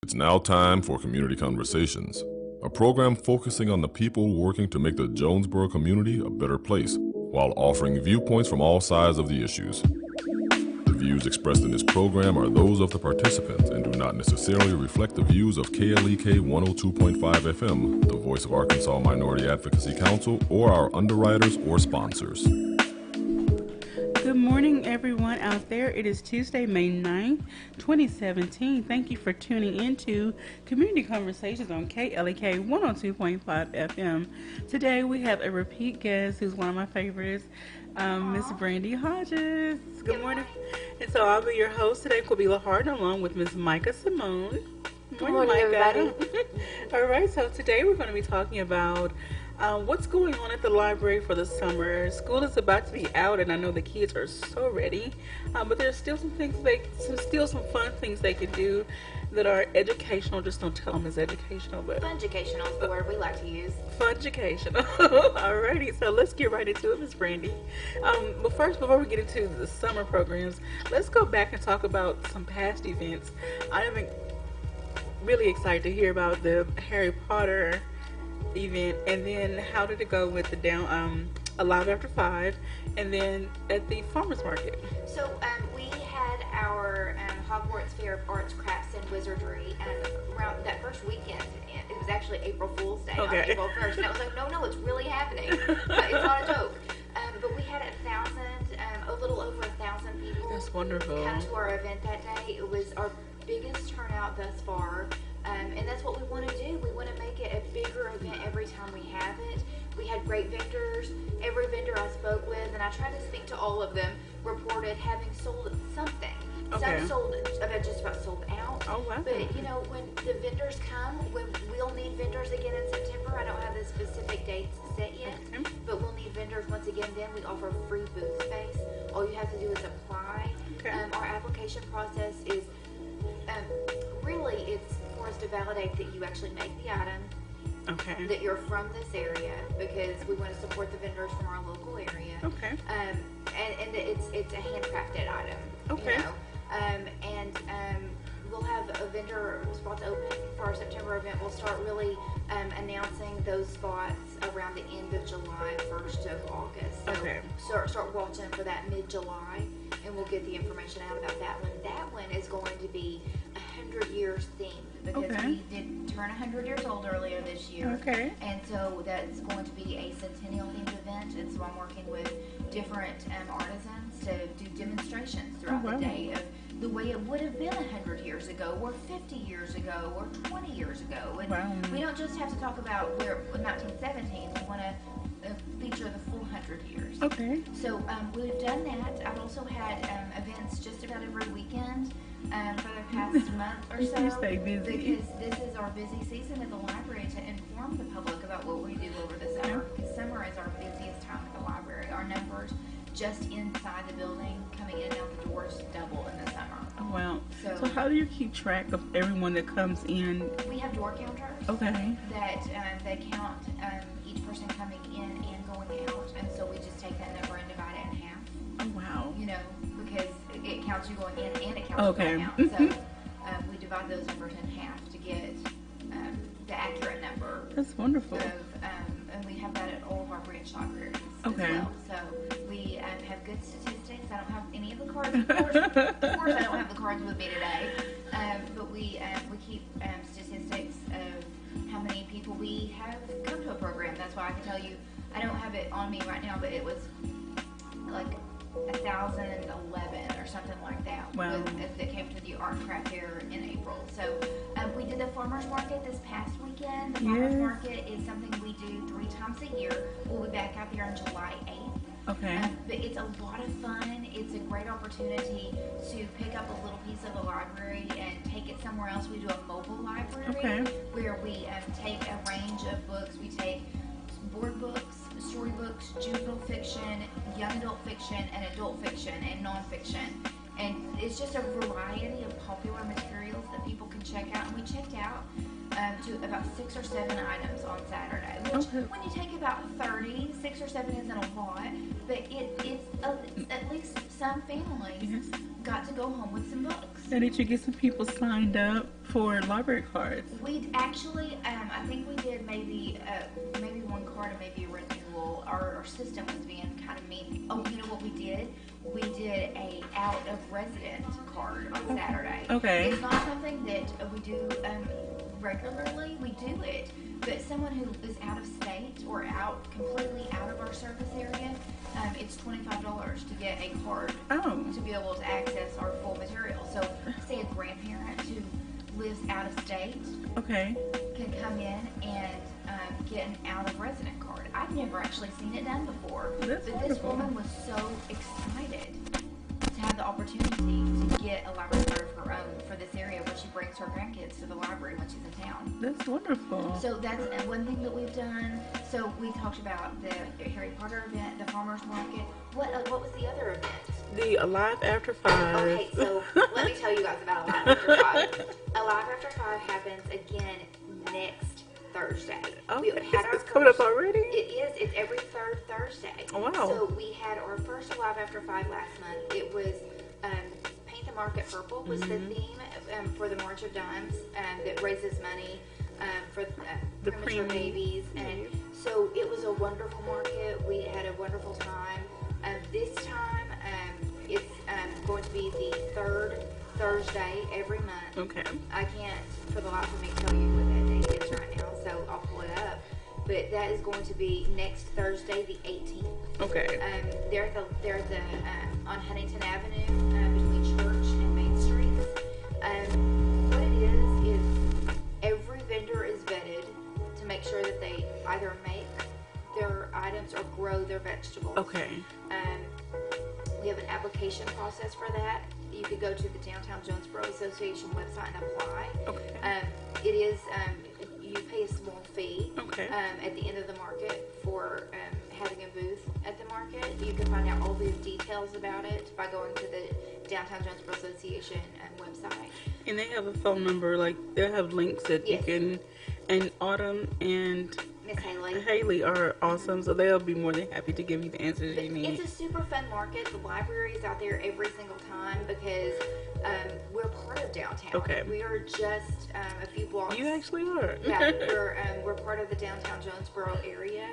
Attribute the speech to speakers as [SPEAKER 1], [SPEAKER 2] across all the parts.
[SPEAKER 1] It's now time for Community Conversations, a program focusing on the people working to make the Jonesboro community a better place, while offering viewpoints from all sides of the issues. The views expressed in this program are those of the participants and do not necessarily reflect the views of KLEK 102.5 FM, the voice of Arkansas Minority Advocacy Council, or our underwriters or sponsors.
[SPEAKER 2] Good morning, everyone out there. It is Tuesday, May 9th, 2017. Thank you for tuning into Community Conversations on KLEK 102.5 FM. Today, we have a repeat guest who's one of my favorites, Miss Brandi Hodges. Good morning. And so I'll be your host today, Quabila Harden, along with Miss Micah Simone.
[SPEAKER 3] Good morning, everybody.
[SPEAKER 2] All right, so today we're going to be talking about what's going on at the library for the summer. School is about to be out, and I know the kids are so ready. But there's still some things some fun things they can do that are educational. Just don't tell them it's educational, but
[SPEAKER 3] Fun-educational is the word we like to use.
[SPEAKER 2] Fun-educational. Alrighty, so let's get right into it, Miss Brandi. But first, before we get into the summer programs, let's go back and talk about some past events. I am really excited to hear about the Harry Potter event, and then how did it go with the Alive After 5, and then at the farmers market.
[SPEAKER 3] So we had our Hogwarts Fair of Arts, Crafts, and Wizardry around that first weekend. It was actually April Fool's Day on April 1st, and I was like, no, it's really happening. It's not a joke. But we had a little over 1,000 people.
[SPEAKER 2] That's wonderful.
[SPEAKER 3] Come to our event that day. It was our biggest turnout thus far. And that's what we want to do. We want to make it a bigger event every time we have it. We had great vendors. Every vendor I spoke with, and I tried to speak to all of them, reported having sold something.
[SPEAKER 2] Okay.
[SPEAKER 3] Some sold, just about sold out.
[SPEAKER 2] Oh, wow.
[SPEAKER 3] But, when the vendors come, we'll need vendors again in September. I don't have the specific dates set yet, but we'll need vendors once again. Then we offer free booth space. All you have to do is apply.
[SPEAKER 2] Okay.
[SPEAKER 3] Our application process is really, it's for us to validate that you actually make the item, that you're from this area, because we want to support the vendors from our local area.
[SPEAKER 2] Okay.
[SPEAKER 3] And it's a handcrafted item.
[SPEAKER 2] Okay.
[SPEAKER 3] We'll have a vendor spots open for our September event. We'll start really announcing those spots around the end of July, 1st of August. So start watching for that mid-July, and we'll get the information out about that one. That one is going to be 100 years themed, because we did turn 100 years old earlier this year.
[SPEAKER 2] Okay.
[SPEAKER 3] And so that's going to be a centennial themed event, and so I'm working with different artisans to do demonstrations throughout the day of the way it would have been 100 years ago, or 50 years ago, or 20 years ago. And we don't just have to talk about where 1917. We want to feature the full 100 years.
[SPEAKER 2] Okay.
[SPEAKER 3] So we've done that. I've also had events just about every weekend for the past month or so.
[SPEAKER 2] You stay busy.
[SPEAKER 3] Because this is our busy season at the library to inform the public about what we do over the summer. Because summer is our busiest time at the library. Our numbers just inside the building, coming in and out the doors, double in the summer.
[SPEAKER 2] Oh, wow. So how do you keep track of everyone that comes in?
[SPEAKER 3] We have door counters.
[SPEAKER 2] Okay.
[SPEAKER 3] That they count each person coming in and going out, and so we just take that number and divide it in half.
[SPEAKER 2] Oh, wow.
[SPEAKER 3] Because it counts you going in and it counts you going out. So we divide those numbers in half to get the accurate number.
[SPEAKER 2] That's wonderful.
[SPEAKER 3] And we have that at all of our branch libraries as well. So we have good statistics. I don't have any of the cards, of course. Of course, I don't have the cards with me today. But we keep statistics of how many people we have come to a program. That's why I can tell you, I don't have it on me right now, but it was like 1,011 or something like that.
[SPEAKER 2] Wow.
[SPEAKER 3] That came to the art and craft fair in April. So we did the farmers market this past weekend. The farmers market is something we do 3 times a year. We'll be back out there on July 8th.
[SPEAKER 2] Okay.
[SPEAKER 3] But it's a lot of fun. It's a great opportunity to pick up a little piece of the library and take it somewhere else. We do a mobile library where we take a range of books. We take board books, storybooks, juvenile fiction, young adult fiction, and adult fiction, and nonfiction. And it's just a variety of popular materials that people can check out. And we checked out to about 6 or 7 items on Saturday, which when you take about 30, 6 or 7 isn't a lot, but it's at least some families got to go home with some books.
[SPEAKER 2] And did you get some people signed up for library cards?
[SPEAKER 3] We actually, I think we did maybe one card and maybe a renewal. Our system was being kind of mean. Oh, you know what we did? We did a out of resident card on Saturday.
[SPEAKER 2] Okay.
[SPEAKER 3] It's not something that we do regularly. We do it, but someone who is out of state or completely out of our service area, it's $25 to get a card to be able to access our full material. So, say a grandparent who lives out of state, can come in and get an out of resident card. I've never actually seen it done before, but this woman was so excited to have the opportunity to get a library card of her own for this area where she brings her grandkids to the library when she's in town.
[SPEAKER 2] That's wonderful.
[SPEAKER 3] So that's one thing that we've done. So we talked about the Harry Potter event, the farmers market. What was the other event?
[SPEAKER 2] The Alive After 5.
[SPEAKER 3] Okay, so let me tell you guys about Alive After 5. Alive After 5 happens again next Thursday.
[SPEAKER 2] Oh,
[SPEAKER 3] it's
[SPEAKER 2] coming up already?
[SPEAKER 3] It is. It's every third Thursday.
[SPEAKER 2] Oh, wow.
[SPEAKER 3] So we had our first Alive After 5 last month. It was Paint the Market Purple was the theme for the March of Dimes that raises money for
[SPEAKER 2] the
[SPEAKER 3] premature babies. And so it was a wonderful market. We had a wonderful time. This time it's going to be the third Thursday every month.
[SPEAKER 2] Okay.
[SPEAKER 3] I can't for the life of me tell you what that date is right now, so I'll pull it up. But that is going to be next Thursday, the 18th.
[SPEAKER 2] Okay.
[SPEAKER 3] They're at the on Huntington Avenue between Church and Main Streets. What it is every vendor is vetted to make sure that they either make their items or grow their vegetables.
[SPEAKER 2] Okay.
[SPEAKER 3] We have an application process for that. You could go to the Downtown Jonesboro Association website and apply.
[SPEAKER 2] Okay.
[SPEAKER 3] It is, you pay a small fee
[SPEAKER 2] Okay.
[SPEAKER 3] at the end of the market for having a booth at the market. You can find out all the details about it by going to the Downtown Jonesboro Association website.
[SPEAKER 2] And they have a phone number, like they'll have links that you can, and Autumn and
[SPEAKER 3] Miss Haley.
[SPEAKER 2] Haley are awesome, so they'll be more than happy to give you the answers you need.
[SPEAKER 3] It's a super fun market. The library is out there every single time because we're part of downtown.
[SPEAKER 2] Okay.
[SPEAKER 3] We are just a few blocks.
[SPEAKER 2] You actually are.
[SPEAKER 3] Yeah, we're part of the downtown Jonesboro area,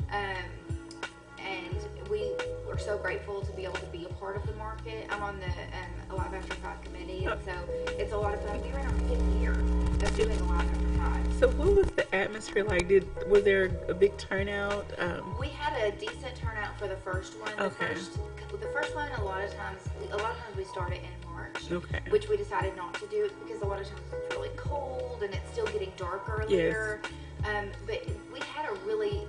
[SPEAKER 3] and we're so grateful to be able to be a part of the market. I'm on the Alive After 5 committee, and so it's a lot of fun. We're in our 5th year of doing Alive After 5.
[SPEAKER 2] So what was the atmosphere like? Was there a big turnout?
[SPEAKER 3] We had a decent turnout for the first one.
[SPEAKER 2] Okay.
[SPEAKER 3] The first one, a lot of times we started in March,
[SPEAKER 2] Okay.
[SPEAKER 3] which we decided not to do because a lot of times it's really cold and it's still getting dark earlier.
[SPEAKER 2] Yes.
[SPEAKER 3] But we had a really,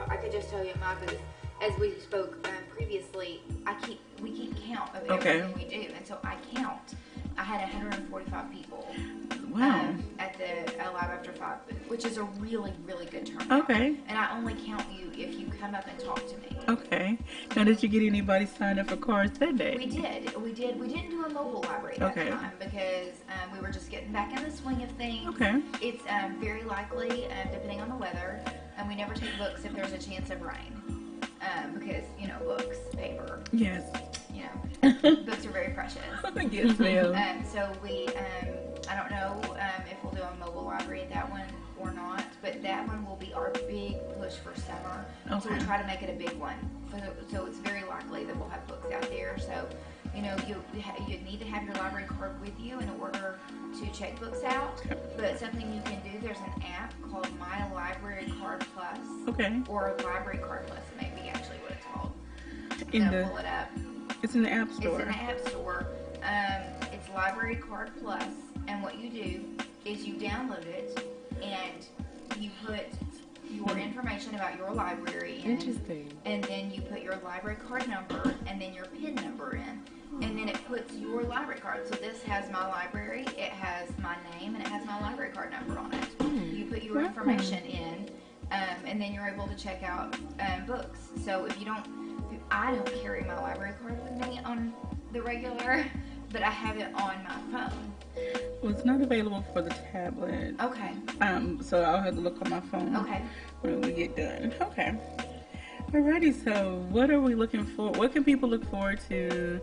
[SPEAKER 3] I could just tell you at my booth, as we spoke previously, we keep count of everything we do, and so I count. I had 145 people.
[SPEAKER 2] Wow.
[SPEAKER 3] At the Alive After 5 booth, which is a really, really good turnout.
[SPEAKER 2] Okay.
[SPEAKER 3] And I only count you if you come up and talk to me.
[SPEAKER 2] Okay. Now, did you get anybody signed up for cards that day?
[SPEAKER 3] We did. We didn't do a mobile library that time because we were just getting back in the swing of things.
[SPEAKER 2] Okay.
[SPEAKER 3] It's very likely, depending on the weather, we never take books if there's a chance of rain. Because, books, paper.
[SPEAKER 2] Yes.
[SPEAKER 3] Books are very precious.
[SPEAKER 2] Yes, ma'am.
[SPEAKER 3] So we, I don't know if we'll do a mobile library at that one or not, but that one will be our big push for summer.
[SPEAKER 2] Okay.
[SPEAKER 3] So we try to make it a big one. So it's very likely that we'll have books out there. So, you need to have your library card with you in order to check books out.
[SPEAKER 2] Okay.
[SPEAKER 3] But something you can do, there's an app called My Library Card Plus.
[SPEAKER 2] Okay.
[SPEAKER 3] Or Library Card Plus, may be actually what it's called. Pull it up.
[SPEAKER 2] It's in the App Store.
[SPEAKER 3] It's in the App Store. It's Library Card Plus, and what you do is you download it and you put your information about your library in.
[SPEAKER 2] Interesting.
[SPEAKER 3] And then you put your library card number and then your PIN number in. And then it puts your library card. So this has my library, it has my name, and it has my library card number on it. You put your information in, and then you're able to check out books. So I don't carry my library card with me on the regular, but I have it on my phone.
[SPEAKER 2] Well, it's not available for the tablet.
[SPEAKER 3] Okay.
[SPEAKER 2] So I'll have to look on my phone.
[SPEAKER 3] Okay.
[SPEAKER 2] When we get done. Okay. Alrighty. So what are we looking for? What can people look forward to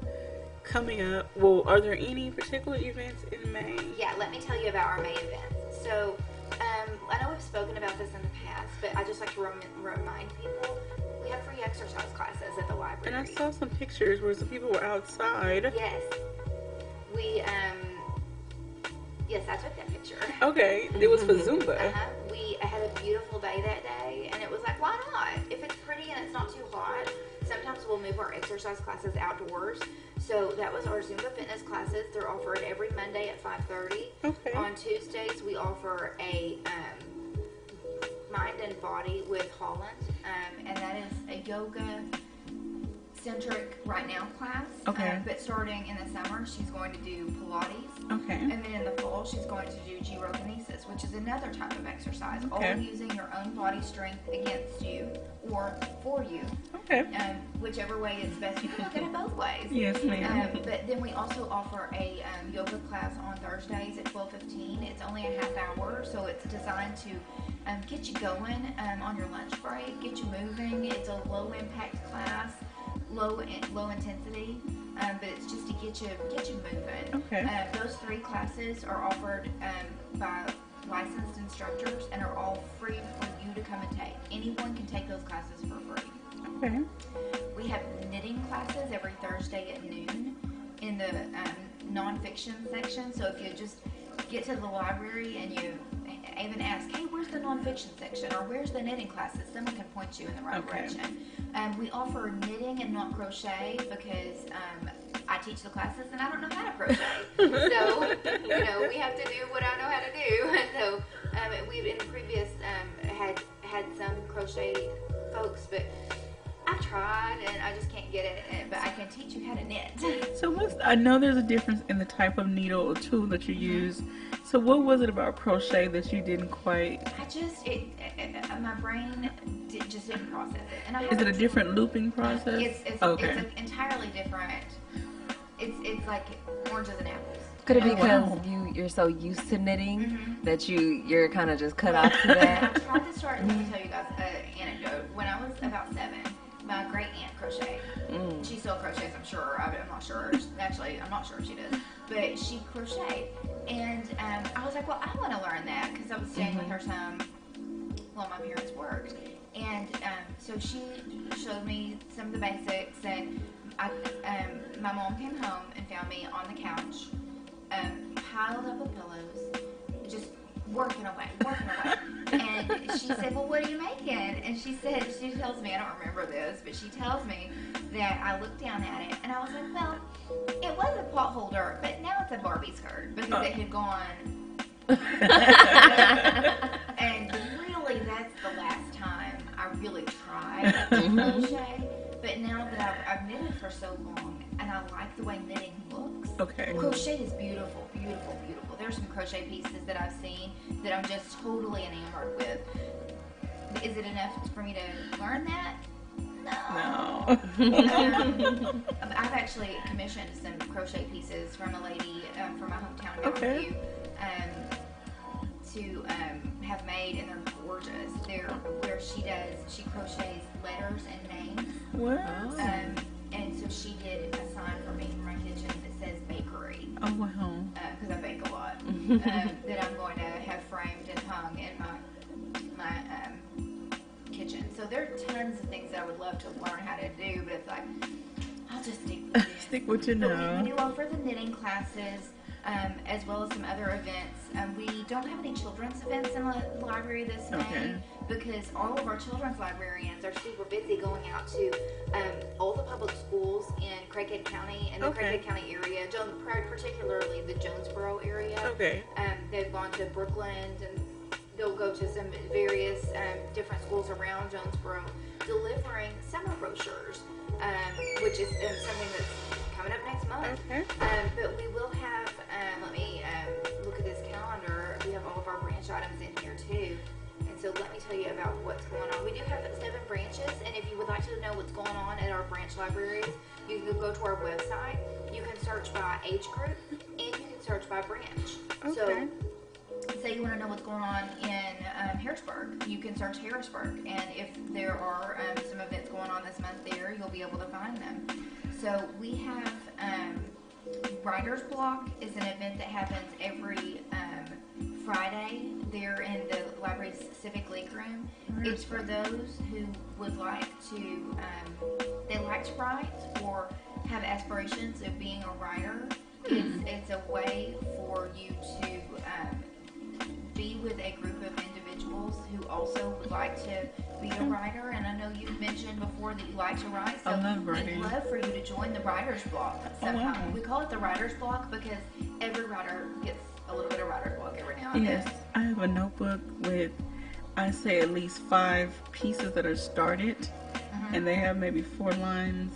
[SPEAKER 2] coming up. Well, are there any particular events in May?
[SPEAKER 3] Yeah, let me tell you about our May events. So, I know we've spoken about this in the past, but I just like to remind people we have free exercise classes at the library.
[SPEAKER 2] And I saw some pictures where some people were outside.
[SPEAKER 3] Yes. Yes, I took that picture.
[SPEAKER 2] Okay, it was for Zumba.
[SPEAKER 3] We had a beautiful day that day, and it was like, why not? If it's pretty and it's not too hot, sometimes we'll move our exercise classes outdoors. So that was our Zumba fitness classes. They're offered every Monday at 5:30.
[SPEAKER 2] Okay.
[SPEAKER 3] On Tuesdays, we offer a mind and body with Holland, and that is a yoga-centric right now class.
[SPEAKER 2] Okay.
[SPEAKER 3] But starting in the summer, she's going to do Pilates.
[SPEAKER 2] Okay.
[SPEAKER 3] And then in the fall, she's going to do gyrokinesis, which is another type of exercise,
[SPEAKER 2] Okay.
[SPEAKER 3] all using your own body strength against you or for you.
[SPEAKER 2] Okay.
[SPEAKER 3] Whichever way is best. You can look at it both ways.
[SPEAKER 2] Yes, ma'am.
[SPEAKER 3] But then we also offer a yoga class on Thursdays at 12:15. It's only a half hour, so it's designed to get you going on your lunch break, get you moving. It's a low impact class, low intensity, but it's just to get you moving.
[SPEAKER 2] Okay.
[SPEAKER 3] Those 3 classes are offered by licensed instructors and are all free for you to come and take. Anyone can take those classes for free.
[SPEAKER 2] Okay.
[SPEAKER 3] We have knitting classes every Thursday at noon in the nonfiction section. So if you just get to the library and you even ask, hey, where's the nonfiction section, or where's the knitting classes, someone can point you in the right direction. We offer knitting and not crochet because I teach the classes and I don't know how to crochet. So, we have to do what I know how to do. So we've in the previous had some crochet folks, but I've tried and I just can't get it, but I can teach you how to knit.
[SPEAKER 2] So I know there's a difference in the type of needle or tool that you use. So what was it about crochet that you didn't quite?
[SPEAKER 3] My brain just didn't process it. And
[SPEAKER 2] Is it a different looping process?
[SPEAKER 3] It's entirely different. It's like oranges and apples.
[SPEAKER 4] Could it be because you're so used to knitting that you're kind of just cut off to that?
[SPEAKER 3] I tried to start. Let me tell you guys an anecdote. When I was about 7, my great aunt crocheted. She still crochets, I'm sure. I'm not sure. Actually, I'm not sure if she does. But she crocheted. And I was like, well, I want to learn that because I was staying with her some while my parents worked. And so she showed me some of the basics. And my mom came home and found me on the couch, piled up with pillows, just working away. And she said, well, what are you making? And she tells me, I don't remember this, but she tells me that I looked down at it and I was like, well, it was a pot holder, but now it's a Barbie skirt because it had gone. And really, that's the last time I really tried to crochet. But now that I've knitted for so long and I like the way knitting looks, crochet is beautiful, beautiful, beautiful. There's some crochet pieces that I've seen that I'm just totally enamored with. Is it enough for me to learn that? No. I've actually commissioned some crochet pieces from a lady from my hometown Bellevue to have made, and they're gorgeous. They're where she crochets letters and names.
[SPEAKER 2] What?
[SPEAKER 3] And so she did a sign for me in my kitchen that says bakery.
[SPEAKER 2] Oh, wow.
[SPEAKER 3] Because I bake a lot. That I'm going to have framed and hung in my kitchen. So there are tons of things that I would love to learn how to do, but it's like, I'll just stick with it.
[SPEAKER 2] Stick what you know.
[SPEAKER 3] We do offer the knitting classes, as well as some other events. We don't have any children's events in the library this May because all of our children's librarians are super busy going out to all the public schools in Craighead County and the Craighead County area, particularly the Jonesboro area. They've gone to Brookland, and they'll go to some various different schools around Jonesboro delivering summer brochures, which is something that's coming up next month. But we will have, let me look at this calendar. We have all of our branch items in here too. And so let me tell you about what's going on. We do have 7 branches, and if you would like to know what's going on at our branch libraries, you can go to our website. You can search by age group, and you can search by branch. So say you want to know what's going on in Harrisburg, you can search Harrisburg, and if there are some events going on this month there, you'll be able to find them. So we have Writer's Block is an event that happens every Friday there in the library's Civic League room. It's for those who would like to, they like to write or have aspirations of being a writer. It's a way for you to be with a group of individuals who also would like to be a writer. And I know you mentioned before that you like to write, so we'd love for you to join the Writer's Block sometime. We call it the Writer's Block because every writer gets a little bit of writer's block every now and then.
[SPEAKER 2] Yes, I have a notebook with, I say, at least 5 pieces that are started, and they have maybe 4 lines,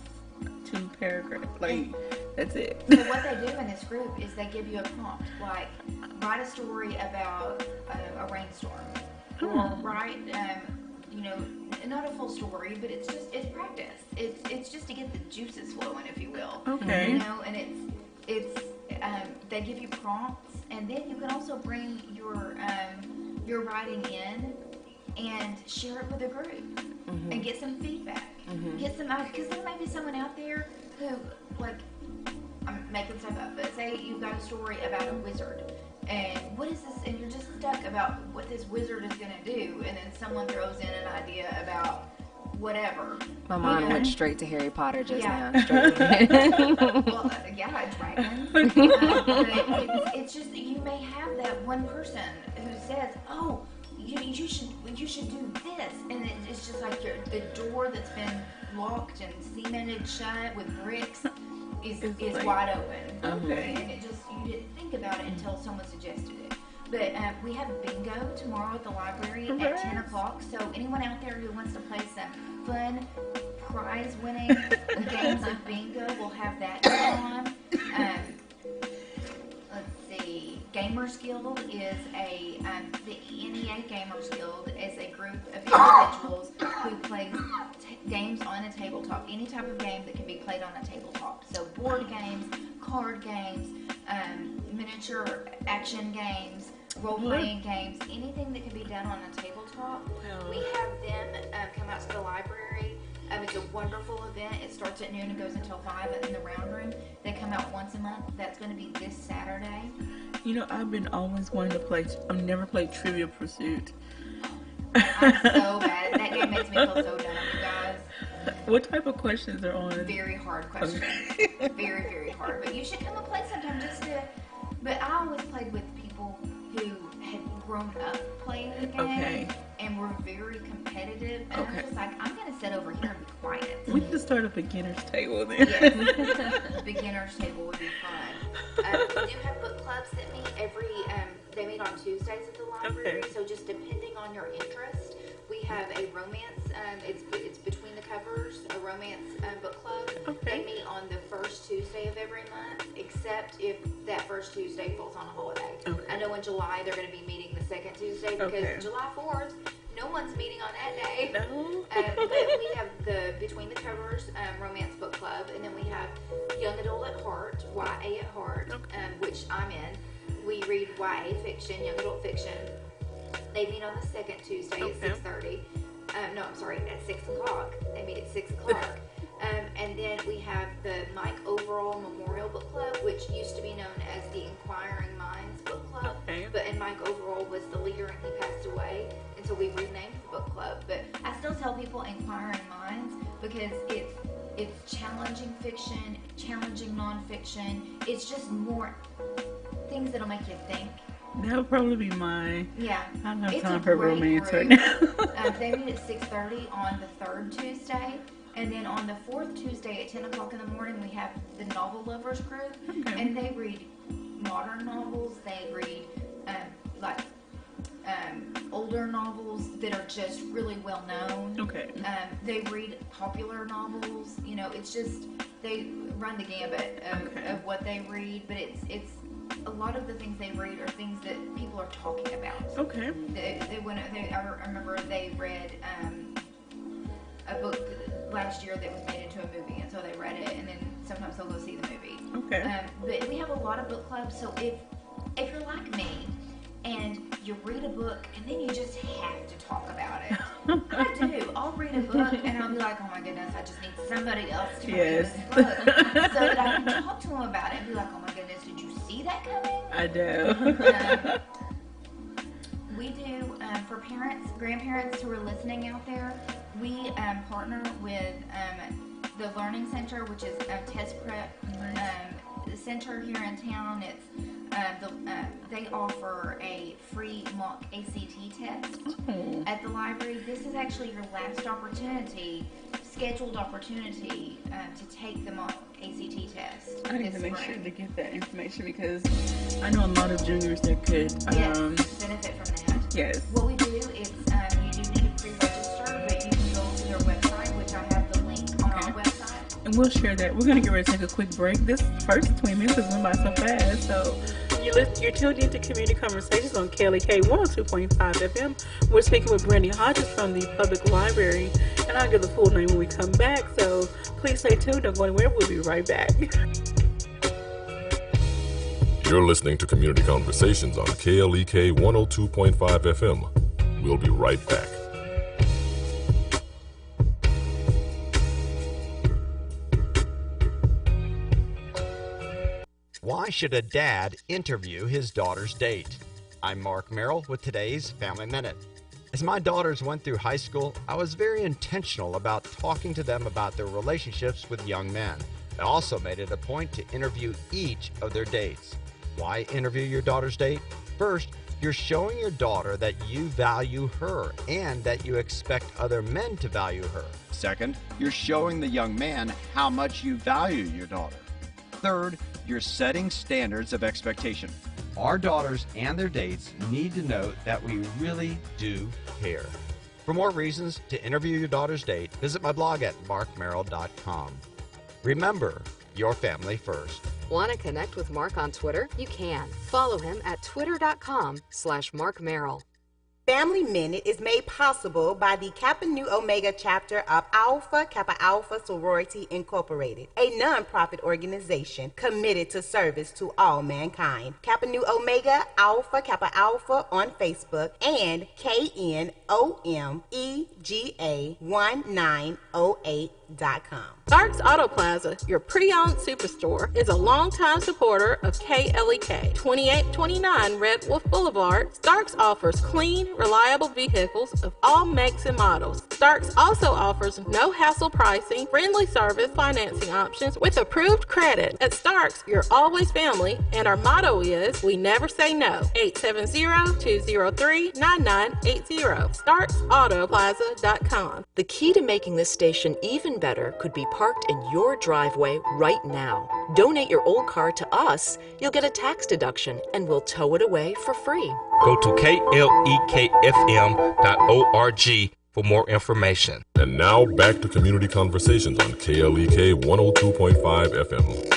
[SPEAKER 2] 2 paragraphs. Like, that's it.
[SPEAKER 3] So what they do in this group is they give you a prompt, like write a story about a rainstorm, or write, you know, not a full story, but it's practice. It's just to get the juices flowing, if you will.
[SPEAKER 2] Okay.
[SPEAKER 3] You know, and it's they give you prompts, and then you can also bring your writing in and share it with a group and get some feedback. Get some, because there may be someone out there who, like, I'm making stuff up, but say you've got a story about a wizard, and what is this, and you're just stuck about what this wizard is going to do, and then someone throws in an idea about whatever.
[SPEAKER 4] My mind went straight to Harry Potter just now.
[SPEAKER 3] Well, dragons. But it's just, you may have that one person who says, oh, you should do this, and it's just like the door that's been locked and cemented shut with bricks is like, wide open.
[SPEAKER 2] Okay.
[SPEAKER 3] And it just, you didn't think about it until someone suggested it. But we have bingo tomorrow at the library at 10 o'clock. So anyone out there who wants to play some fun, prize-winning games of bingo, we'll have that going on. Let's see. Gamers Guild is the NEA Gamers Guild is a group of individuals who play games on a tabletop. Any type of game that can be played on a tabletop. So board games, card games, miniature action games, role-playing games, anything that can be done on a tabletop. We have them come out to the library. It's a wonderful event. It starts at noon and goes until 5 in the round room. They come out once a month. That's going to be this Saturday.
[SPEAKER 2] You know, I've been always wanting to play. I've never played Trivia Pursuit.
[SPEAKER 3] I'm so bad. That game makes me feel so dumb, you guys.
[SPEAKER 2] What type of questions are on?
[SPEAKER 3] Very hard questions. Very, very hard. But you should come and play sometime just to... But I always played with people who had grown up playing the game and were very competitive. And I'm just like, I'm going to sit over here and be quiet.
[SPEAKER 2] We can start a beginner's table then.
[SPEAKER 3] Yes. Beginner's table would be fun. We do have book clubs that meet they meet on Tuesdays at the library. So just depending on your interest, we have a romance, it's between the covers, a romance book club. They meet on the first Tuesday of every month, except if that first Tuesday falls on a holiday. I know in July they're going to be meeting the second Tuesday because July 4th, no one's meeting on that day.
[SPEAKER 2] No.
[SPEAKER 3] But we have the Between the Covers romance book club, and then we have Young Adult at Heart, YA at Heart, which I'm in. We read YA fiction, young adult fiction. They meet on the second Tuesday at 6:30. No, I'm sorry, at 6 o'clock. They meet at 6 o'clock. And then we have the Mike Overall Memorial Book Club, which used to be known as the Inquiring Minds Book Club. And Mike Overall was the leader, and he passed away. And so we renamed the book club. But I still tell people Inquiring Minds because it's challenging fiction, challenging nonfiction. It's just more things that'll make you think.
[SPEAKER 2] That would probably be mine.
[SPEAKER 3] Yeah.
[SPEAKER 2] I don't have time for romance right now.
[SPEAKER 3] They meet at 6:30 on the third Tuesday. And then on the fourth Tuesday at 10 o'clock in the morning, we have the Novel Lovers group. And they read modern novels. They read older novels that are just really well known. They read popular novels. You know, it's just, they run the gambit of what they read. But it's a lot of the things they read are things that people are talking about. I remember they read a book last year that was made into a movie, and so they read it, and then sometimes they'll go see the movie. But we have a lot of book clubs, so if you're like me and you read a book and then you just have to talk about it, I do. I'll read a book and I'll be like, oh my goodness, I just need somebody else to read
[SPEAKER 2] Yes.
[SPEAKER 3] this book so that I can talk to them about it and be like, oh my goodness, did you see that coming?
[SPEAKER 2] I do.
[SPEAKER 3] We do, for parents, grandparents who are listening out there, we partner with the Learning Center, which is a test prep center here in town. It's they offer a free mock ACT test at the library. This is actually your last scheduled opportunity to take the mock ACT test.
[SPEAKER 2] I need to make sure to get that information because I know a lot of juniors that could
[SPEAKER 3] benefit from that.
[SPEAKER 2] Yes.
[SPEAKER 3] What we do is you do need to pre-register, but you can go to their website, which I have the link on our website.
[SPEAKER 2] And we'll share that. We're going to get ready to take a quick break. This first 20 minutes has went by so fast. So you're tuned into Community Conversations on KLEK 102.5 FM. We're speaking with Brandi Hodges from the Public Library. And I'll give the full name when we come back. So please stay tuned. Don't go anywhere. We'll be right back.
[SPEAKER 1] You're listening to Community Conversations on KLEK 102.5 FM. We'll be right back.
[SPEAKER 5] Why should a dad interview his daughter's date? I'm Mark Merrill with today's Family Minute. As my daughters went through high school, I was very intentional about talking to them about their relationships with young men. I also made it a point to interview each of their dates. Why interview your daughter's date? First, you're showing your daughter that you value her and that you expect other men to value her.
[SPEAKER 6] Second, you're showing the young man how much you value your daughter. Third, you're setting standards of expectation.
[SPEAKER 5] Our daughters and their dates need to know that we really do care. For more reasons to interview your daughter's date, visit my blog at markmerrill.com. Remember, your family first.
[SPEAKER 7] Want to connect with Mark on Twitter? You can. Follow him at twitter.com/MarkMerrill.
[SPEAKER 8] Family Minute is made possible by the Kappa Nu Omega chapter of Alpha Kappa Alpha Sorority Incorporated, a nonprofit organization committed to service to all mankind. Kappa Nu Omega Alpha Kappa Alpha on Facebook and KNOMEGA1908.com.
[SPEAKER 9] Starks Auto Plaza, your pre-owned superstore, is a longtime supporter of KLEK. 2829 Red Wolf Boulevard, Starks offers clean, reliable vehicles of all makes and models. Starks also offers no-hassle pricing, friendly service, financing options with approved credit. At Starks, you're always family, and our motto is, we never say no. 870-203-9980. StarksAutoPlaza.com.
[SPEAKER 7] The key to making this station even better could be parked in your driveway right now. Donate your old car to us, you'll get a tax deduction, and we'll tow it away for free.
[SPEAKER 10] Go to klekfm.org for more information.
[SPEAKER 1] And now back to Community Conversations on KLEK 102.5 FM.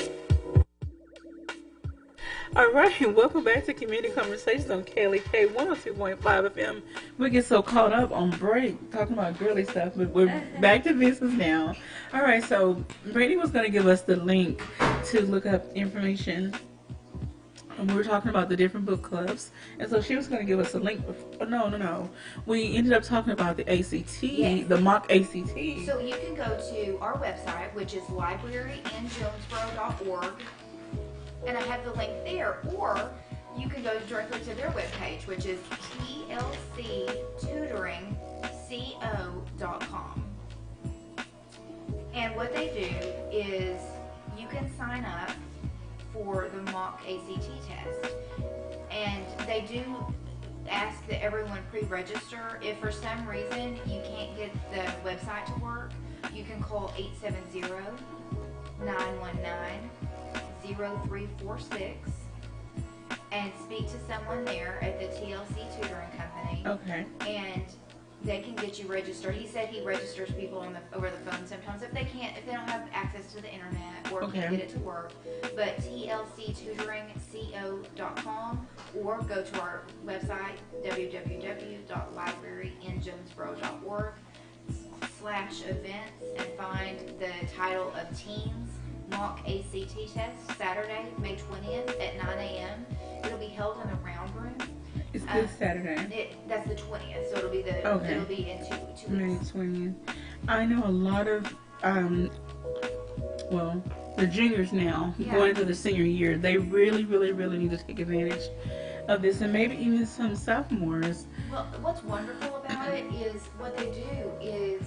[SPEAKER 2] All right, welcome back to Community Conversations on KLEK 102.5 FM. We get so caught up on break talking about girly stuff, but we're back to business now. All right, so Brandi was going to give us the link to look up information. And we were talking about the different book clubs. And so she was going to give us a link. No. We ended up talking about the ACT, the mock ACT.
[SPEAKER 3] So you can go to our website, which is libraryinjonesboro.org. And I have the link there, or you can go directly to their webpage, which is tlctutoringco.com. And what they do is you can sign up for the mock ACT test. And they do ask that everyone pre-register. If for some reason you can't get the website to work, you can call 870-919-0346 and speak to someone there at the TLC Tutoring Company.
[SPEAKER 2] Okay.
[SPEAKER 3] And they can get you registered. He said he registers people over the phone sometimes if they don't have access to the internet or can't get it to work. But tlctutoringco.com, or go to our website www.libraryinjonesboro.org/events and find the title of Teens Mock ACT Test, Saturday, May 20th at 9 a.m. It'll be held in the Round Room.
[SPEAKER 2] Is This Saturday.
[SPEAKER 3] That's the 20th, so it'll be it'll be in two
[SPEAKER 2] May
[SPEAKER 3] weeks.
[SPEAKER 2] 20th. I know a lot of the juniors now going into the senior year. They really need to take advantage of this, and maybe even some sophomores.
[SPEAKER 3] Well, what's wonderful about it is what they do is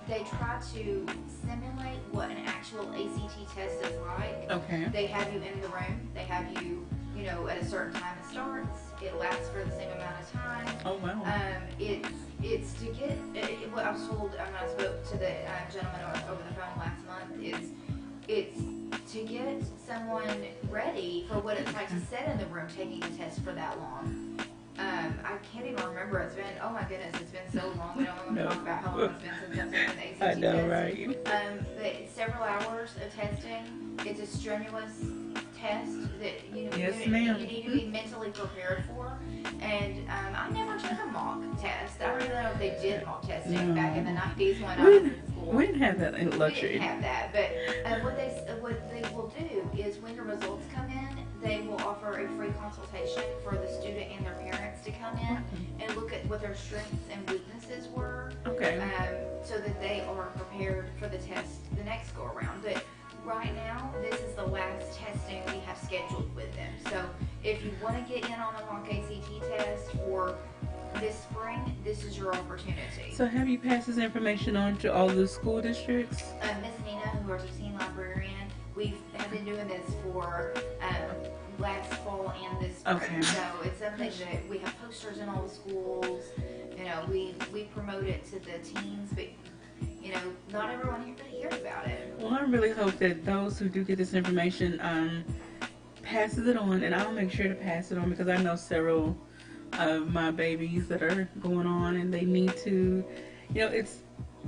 [SPEAKER 3] they try to simulate what an actual ACT test is like.
[SPEAKER 2] Okay.
[SPEAKER 3] They have you in the room. They have you, at a certain time it starts. It lasts for the same amount of time.
[SPEAKER 2] Oh wow.
[SPEAKER 3] It's to get what I was told when I spoke to the gentleman over the phone last month. It's to get someone ready for what it's like to sit in the room taking a test for that long. I can't even remember. It's been, oh my goodness, it's been so long. We don't want to talk about how long it's been since I've taken the ACT
[SPEAKER 2] I know,
[SPEAKER 3] test.
[SPEAKER 2] right?
[SPEAKER 3] But it's several hours of testing. It's a strenuous test that you need to be mentally prepared for. And I never took a mock test. I don't even know if they did mock testing back in the 90s when I was in school.
[SPEAKER 2] We didn't have that in luxury.
[SPEAKER 3] We didn't have that. But what they will do is when your results come in, they will offer a free consultation for the student and their parents to come in and look at what their strengths and weaknesses were.
[SPEAKER 2] Okay.
[SPEAKER 3] So that they are prepared for the test the next go around. But right now, this is the last testing we have scheduled with them. So if you want to get in on the mock ACT test for this spring, this is your opportunity.
[SPEAKER 2] So have you passed this information on to all the school districts?
[SPEAKER 3] Miss Nina, who is our senior librarian, we have been doing this for last fall and this spring.
[SPEAKER 2] Okay.
[SPEAKER 3] So it's something that we have posters in all the schools. We promote it to the teens, but not everyone here really hears about it.
[SPEAKER 2] Well, I really hope that those who do get this information passes it on, and I'll make sure to pass it on because I know several of my babies that are going on, and they need to,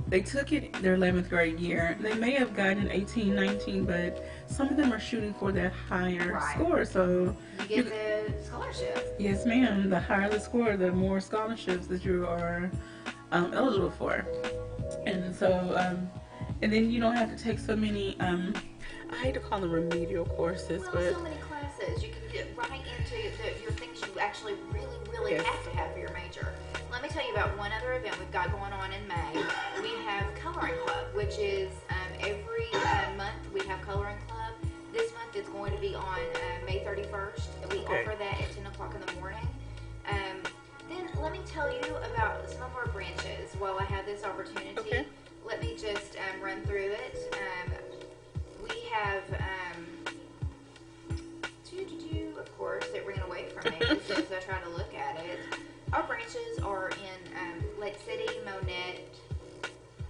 [SPEAKER 2] they took it their 11th grade year. They may have gotten 18, 19, but some of them are shooting for that higher score. So
[SPEAKER 3] you get the scholarship.
[SPEAKER 2] Yes, ma'am. The higher the score, the more scholarships that you are eligible for. And so, and then you don't have to take so many, I hate to call them remedial courses, but
[SPEAKER 3] so many classes. You can get right into your things you actually really have to have for your major. Let me tell you about one other event we've got going on in May. We have Coloring Club, which is every month we have Coloring Club. This month it's going to be on May 31st. We offer that at 10 o'clock in the morning. Then let me tell you about some of our branches while I have this opportunity.
[SPEAKER 2] Okay.
[SPEAKER 3] Let me just run through it. We have, of course, it ran away from me as soon as I try to look at it. Our branches are in Lake City, Monette,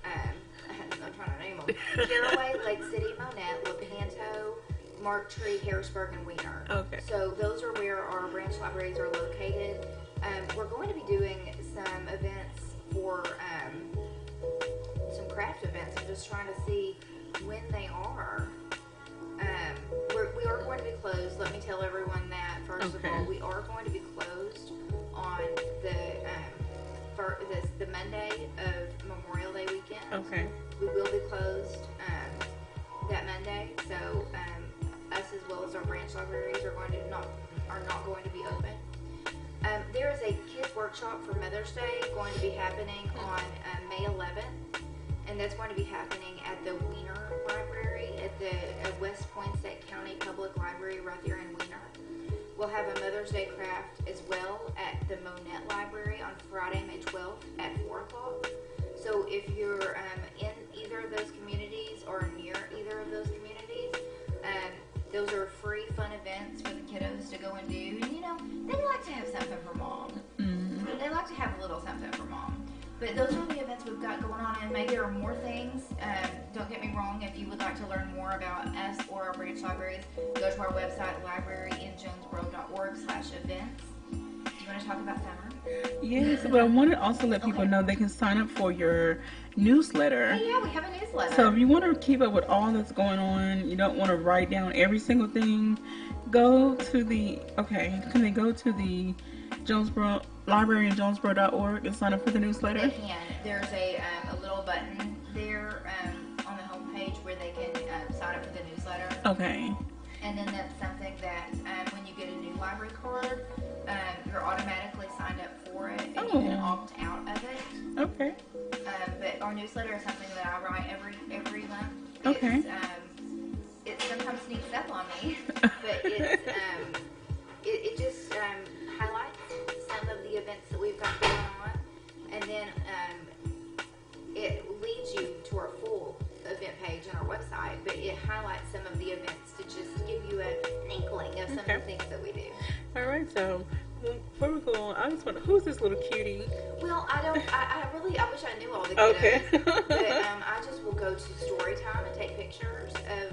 [SPEAKER 3] I'm trying to name them. Caraway, Lake City, Monette, Lepanto, Mark Tree, Harrisburg, and Wiener.
[SPEAKER 2] Okay.
[SPEAKER 3] So those are where our branch libraries are located. We're going to be doing some events for some craft events. I'm just trying to see when they are. We are going to be closed. Let me tell everyone that first of all. We are going to be closed on the Monday of Memorial Day weekend.
[SPEAKER 2] Okay.
[SPEAKER 3] We will be closed that Monday. So us as well as our branch libraries are not going to be open. There is a kids workshop for Mother's Day going to be happening on May 11th, and that's going to be happening at the Wiener Library at the West Poinsett County Public Library right there in Wiener. We'll have a Mother's Day craft as well at the Monette Library on Friday, May 12th at 4 o'clock. So if you're in either of those communities or near either of those communities, those are free, fun events for the kiddos to go and do. And, they like to have something for mom. Mm-hmm. They like to have a little something for mom. But those are the events we've got going on in May. There are more things. Don't get me wrong. If you would like to learn more about us or our branch libraries, go to our website, libraryinjonesboro.org/events. Do you want to talk about summer?
[SPEAKER 2] Yes, but I want to also let people know they can sign up for your newsletter.
[SPEAKER 3] Hey, yeah, we have a newsletter.
[SPEAKER 2] So if you want to keep up with all that's going on, you don't want to write down every single thing, go to the Jonesboro Library in Jonesboro.org and sign up for the newsletter?
[SPEAKER 3] They can. There's a little button there on the homepage where they can sign up for the newsletter.
[SPEAKER 2] Okay.
[SPEAKER 3] And then that's something that when you get a new library card, you're automatically signed
[SPEAKER 2] Okay.
[SPEAKER 3] But our newsletter is something that I write every month.
[SPEAKER 2] Okay.
[SPEAKER 3] It sometimes sneaks up on me, but it just highlights some of the events that we've got going on, and then it leads you to our full event page on our website, but it highlights some of the events to just give you an inkling of some of the things that we do.
[SPEAKER 2] All right, so before we go on, I just wonder, who's this little cutie?
[SPEAKER 3] Well, I wish I knew all the kiddos.
[SPEAKER 2] Okay.
[SPEAKER 3] But I just will go to story time and take pictures of,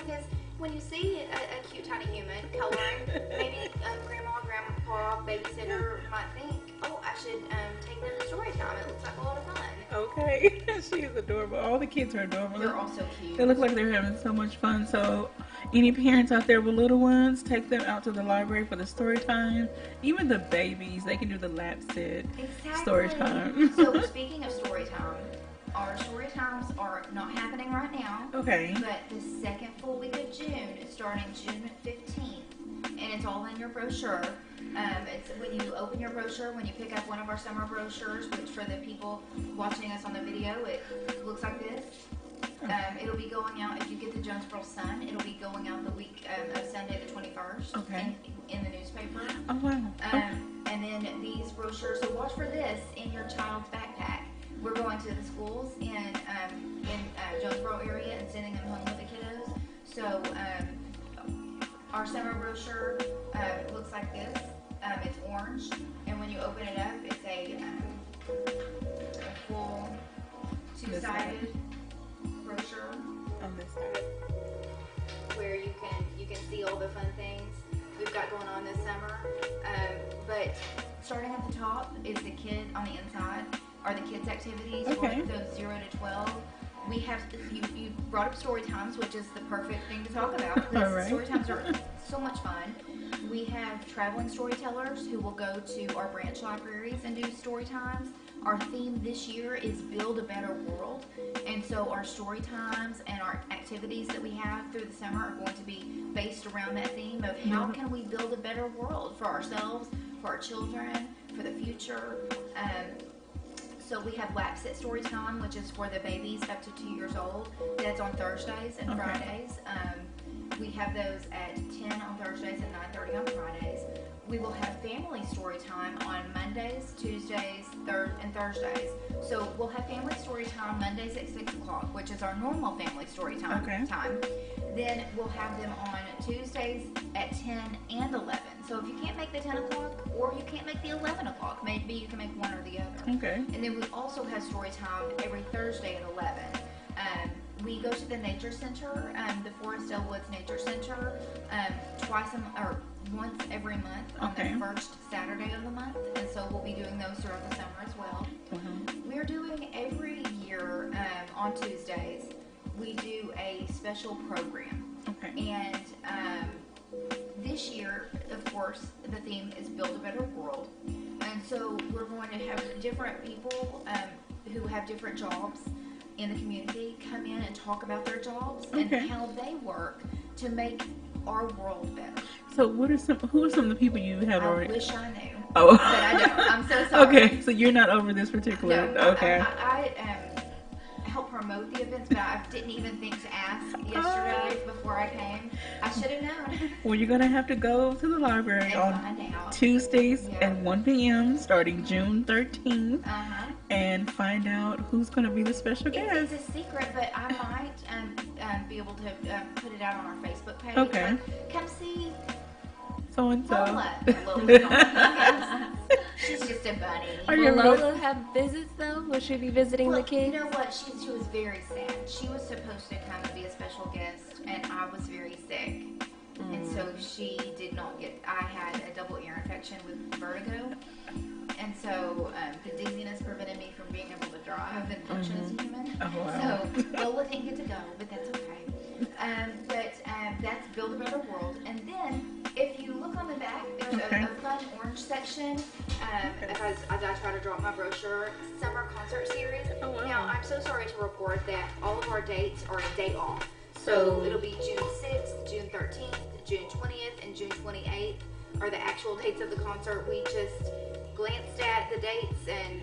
[SPEAKER 3] because when you see a cute tiny human coloring, maybe grandma, grandpa, babysitter might think, oh, I should take them to story time. It looks like a lot of fun.
[SPEAKER 2] Okay. She is adorable. All the kids are adorable.
[SPEAKER 3] They're all so cute.
[SPEAKER 2] They look like they're having so much fun. So any parents out there with little ones, take them out to the library for the story time. Even the babies, they can do the lap sit story time.
[SPEAKER 3] So speaking of story time, our story times are not happening right now.
[SPEAKER 2] Okay.
[SPEAKER 3] But the second full week of June, starting June 15th, and it's all in your brochure. It's when you open your brochure, when you pick up one of our summer brochures, which for the people watching us on the video, it looks like this. It'll be going out, if you get the Jonesboro Sun, it'll be going out the week of Sunday the 21st in the newspaper.
[SPEAKER 2] Oh, wow.
[SPEAKER 3] And then these brochures, so watch for this in your child's backpack. We're going to the schools in Jonesboro area and sending them home with the kiddos. So our summer brochure looks like this. It's orange, and when you open it up, it's a full two-sided brochure
[SPEAKER 2] on this side,
[SPEAKER 3] where you can see all the fun things we've got going on this summer. But starting at the top is the kid on the inside, are the kids' activities for those 0 to 12. We have, you brought up story times, which is the perfect thing to talk about. Story times are so much fun. We have traveling storytellers who will go to our branch libraries and do story times. Our theme this year is Build a Better World. And so our story times and our activities that we have through the summer are going to be based around that theme of how can we build a better world for ourselves, for our children, for the future. So we have Wax It Story Time, which is for the babies up to 2 years old. That's on Thursdays and Fridays. We have those at 10 on Thursdays and 9:30 on Fridays. We will have Family Story Time on Mondays, Tuesdays, and Thursdays. So we'll have Family Story Time Mondays at 6 o'clock, which is our normal Family Story Time. Then we'll have them on Tuesdays at 10 and 11. So if you can't make the 10 o'clock or you can't make the 11 o'clock, maybe you can make one or the other. And then we also have story time every Thursday at 11. We go to the Nature Center, the Forest Dale Woods Nature Center, once every month on the first Saturday of the month. And so we'll be doing those throughout the summer as well. We're doing every year on Tuesdays, we do a special program. And this year, of course, the theme is Build a Better World. And so we're going to have different people who have different jobs in the community come in and talk about their jobs and how they work to make our world better.
[SPEAKER 2] So who are some of the people you have already?
[SPEAKER 3] I wish I knew.
[SPEAKER 2] Oh.
[SPEAKER 3] But I don't. I'm so sorry.
[SPEAKER 2] Okay, so you're not over this particular.
[SPEAKER 3] No,
[SPEAKER 2] okay.
[SPEAKER 3] I help promote the events, but I didn't even think to ask yesterday before I came. I should have known.
[SPEAKER 2] Well, you're going to have to go to the library on Tuesdays at 1 p.m. starting June 13th and find out who's going to be the special guest.
[SPEAKER 3] It's a secret, but I might be able to put it out on our Facebook page. Come see
[SPEAKER 2] so-and-so.
[SPEAKER 3] Lola. She's just a bunny.
[SPEAKER 4] Will Lola have visits though? Will she be visiting the kids?
[SPEAKER 3] You know what? She was very sad. She was supposed to come and be a special guest, and I was very sick. And so she did not get, I had a double ear infection with vertigo. And so the dizziness prevented me from being able to drive and function as a human. So Lola didn't get to go, but that's okay. That's Build a Better World. And then if you look on the back, there's a fun orange section as I try to draw my brochure, Summer Concert Series. Now, I'm so sorry to report that all of our dates are a day off. So it'll be June 6th, June 13th, June 20th, and June 28th are the actual dates of the concert. We just glanced at the dates and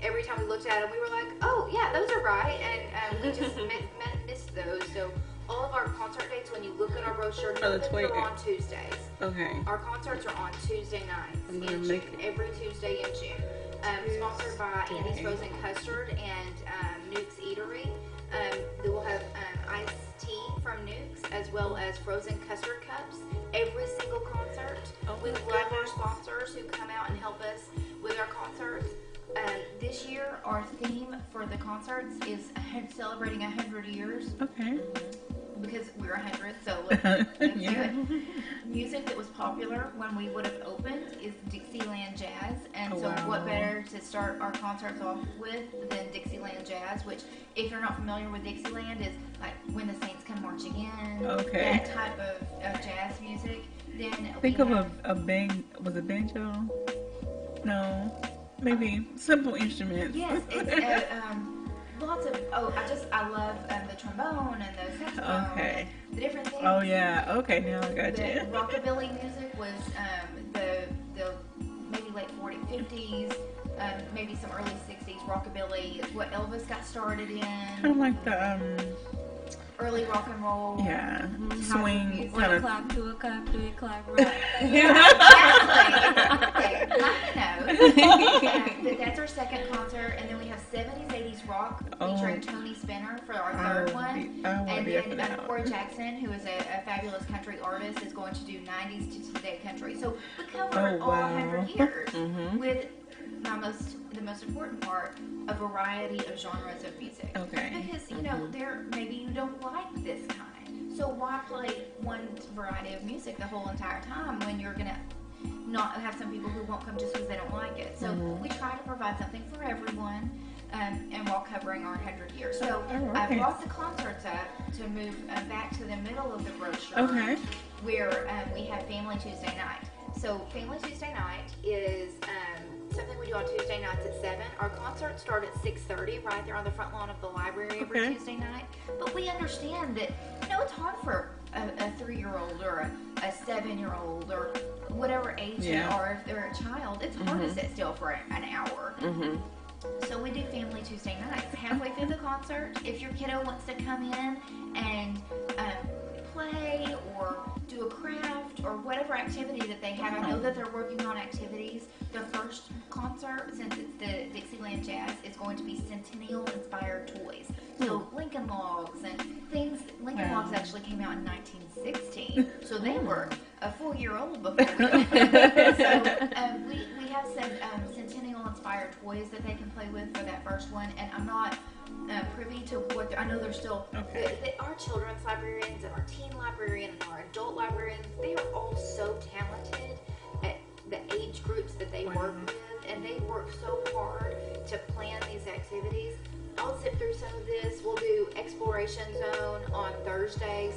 [SPEAKER 3] every time we looked at them, we were like, oh, yeah, those are right. And we just missed those. So all of our concert dates, when you look at our brochure, they're on Tuesdays.
[SPEAKER 2] Okay.
[SPEAKER 3] Our concerts are on Tuesday nights in June, every Tuesday in June. Sponsored by Andy's Frozen Custard and Nuke's Eatery. They will have iced tea from Nuke's as well as frozen custard cups every single concert. We love our sponsors who come out and help us with our concerts. This year, our theme for the concerts is celebrating 100 years.
[SPEAKER 2] Okay.
[SPEAKER 3] Because we're 100, so let's do it. Music that was popular when we would have opened is Dixieland Jazz, and what better to start our concerts off with than Dixieland Jazz, which, if you're not familiar with Dixieland, is like When the Saints Come Marching In, that type of jazz music. Then
[SPEAKER 2] think of a banjo? No, maybe simple instruments.
[SPEAKER 3] Yes, it's lots of, I love the trombone and the saxophone, the different things.
[SPEAKER 2] Oh yeah, okay, now I got you.
[SPEAKER 3] The rockabilly music was the maybe late 40s, 50s, maybe some early 60s rockabilly. It's what Elvis got started in.
[SPEAKER 2] Kind of like the
[SPEAKER 3] early rock and roll.
[SPEAKER 2] Yeah, swing.
[SPEAKER 4] Kind of clap, do a clap, do a clap, right?
[SPEAKER 3] But that's our second concert, and then we have 70s, 80s rock featuring Tony Spinner for our third one. And then Corey Jackson, who is a fabulous country artist, is going to do 90s to today country. So we cover all 100 years with the most important part, a variety of genres of music.
[SPEAKER 2] Okay.
[SPEAKER 3] Because, maybe you don't like this kind. So why play one variety of music the whole entire time when you're going to not have some people who won't come just because they don't like it? So we try to provide something for everyone, and while covering our 100 years. So I brought the concerts up to move back to the middle of the brochure, where we have Family Tuesday Night. So Family Tuesday Night is something we do on Tuesday nights at 7. Our concerts start at 6:30 right there on the front lawn of the library every Tuesday night. But we understand that, it's hard for a 3-year-old or a 7-year-old or whatever age they are, if they're a child. It's hard to sit still for an hour. So we do Family Tuesday nights. Halfway through the concert, if your kiddo wants to come in and play or do a craft or whatever activity that they have. I know that they're working on activities. The first concert, since it's the Dixieland Jazz, is going to be Centennial-inspired toys. So Lincoln Logs and things. Lincoln Logs actually came out in 1916, so they were a full year old before we did. So we have some Centennial-inspired toys that they can play with for that first one, and I'm not privy to what I know. They're still our children's librarians and our teen librarians and our adult librarians. They are all so talented at the age groups that they work with, and they work so hard to plan these activities. I'll zip through some of this. We'll do Exploration Zone on Thursdays,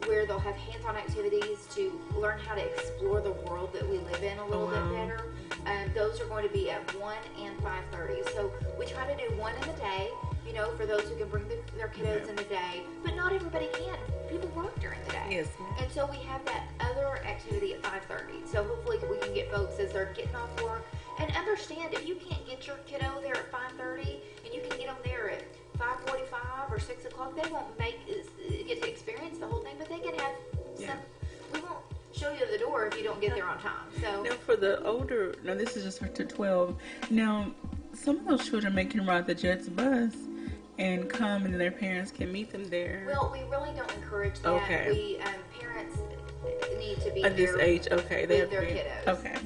[SPEAKER 3] where they'll have hands-on activities to learn how to explore the world that we live in a little bit better. Those are going to be at 1 and 5:30. So we try to do one in the day, for those who can bring their kiddos in the day. But not everybody can. People work during the day.
[SPEAKER 2] Yes.
[SPEAKER 3] And so we have that other activity at 5:30. So hopefully we can get folks as they're getting off work. And understand, if you can't get your kiddo there at 5:30 and you can get them there at 5:45 or 6 o'clock, they won't get to experience the whole thing, but they can have some. We won't show you the door if you don't get there on time. So
[SPEAKER 2] now for the older, this is just for to 12. Now, some of those children can ride the Jets bus and come, and their parents can meet them there.
[SPEAKER 3] Well, we really don't encourage that. We parents need to be
[SPEAKER 2] at this age.
[SPEAKER 3] They have their kiddos.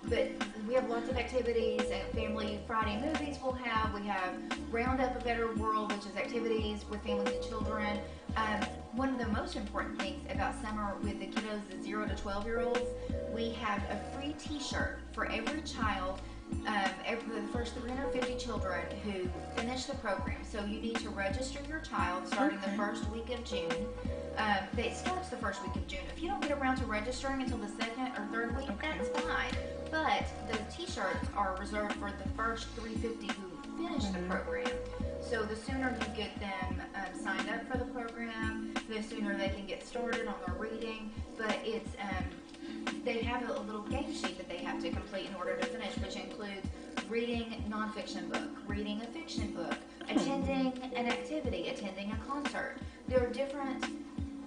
[SPEAKER 2] But
[SPEAKER 3] we have lots of activities, and Family Friday movies we have Roundup A Better World, which is activities with families and children. One of the most important things about summer with the kiddos, the 0 to 12-year-olds, we have a free t-shirt for every child, the first 350 children who finish the program. So you need to register your child starting the first week of June. It starts the first week of June. If you don't get around to registering until the second or third week, that's fine. But the t-shirts are reserved for the first 350 who finish the program. So the sooner you get them signed up for the program, the sooner they can get started on their reading. But they have a little game sheet that they have to complete in order to finish, which includes reading a nonfiction book, reading a fiction book, attending an activity, attending a concert. There are different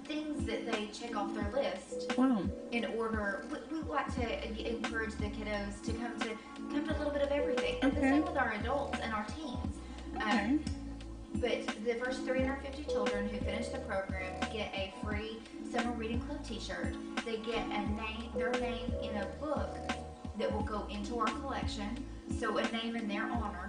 [SPEAKER 3] things that they check off their list.
[SPEAKER 2] Wow.
[SPEAKER 3] In order, we like to encourage the kiddos to come to a little bit of everything. And the same with our adults and our teens.
[SPEAKER 2] Okay.
[SPEAKER 3] But the first 350 children who finish the program get a free Summer Reading Club t-shirt. They get their name in a book that will go into our collection. So a name in their honor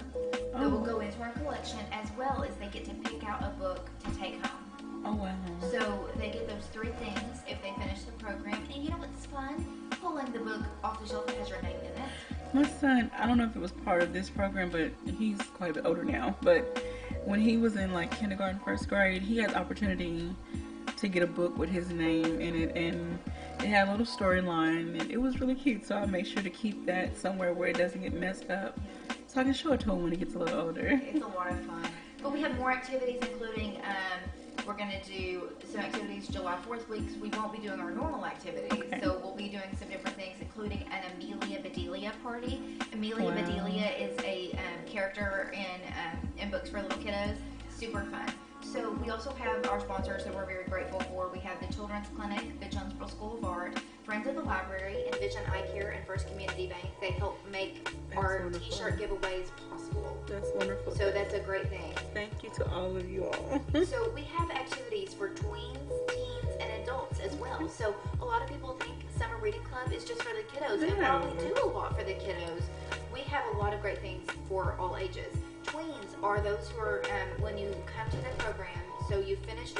[SPEAKER 3] that will go into our collection, as well as they get to pick out a book to take home.
[SPEAKER 2] Oh, wow.
[SPEAKER 3] So they get those 3 things if they finish the program. And you know what's fun? Pulling the book off the shelf that has your name in it.
[SPEAKER 2] My son, I don't know if it was part of this program, but he's quite a bit older now. But when he was in like kindergarten, first grade, he had the opportunity to get a book with his name in it, and it had a little storyline, and it was really cute. So I make sure to keep that somewhere where it doesn't get messed up, so I can show it to him when he gets a little older.
[SPEAKER 3] It's a lot of fun. But we have more activities, including we're going to do some activities July 4th weeks. We won't be doing our normal activities, so we'll be doing some different things, including an Amelia Bedelia party. Amelia Bedelia is a character in books for little kiddos. Super fun. So we also have our sponsors that we're very grateful for. We have the Children's Clinic, the Jonesboro School of Art, Friends of the Library, and Vision Eye Care and First Community Bank. They help make our t-shirt giveaways possible.
[SPEAKER 2] That's wonderful.
[SPEAKER 3] So that's a great thing.
[SPEAKER 2] Thank you to all of you all.
[SPEAKER 3] So we have activities for tweens, teens, and adults as well. So a lot of people think Summer Reading Club is just for the kiddos. And while we do a lot for the kiddos, we have a lot of great things for all ages. Tweens are those who are, when you come to the program, so you're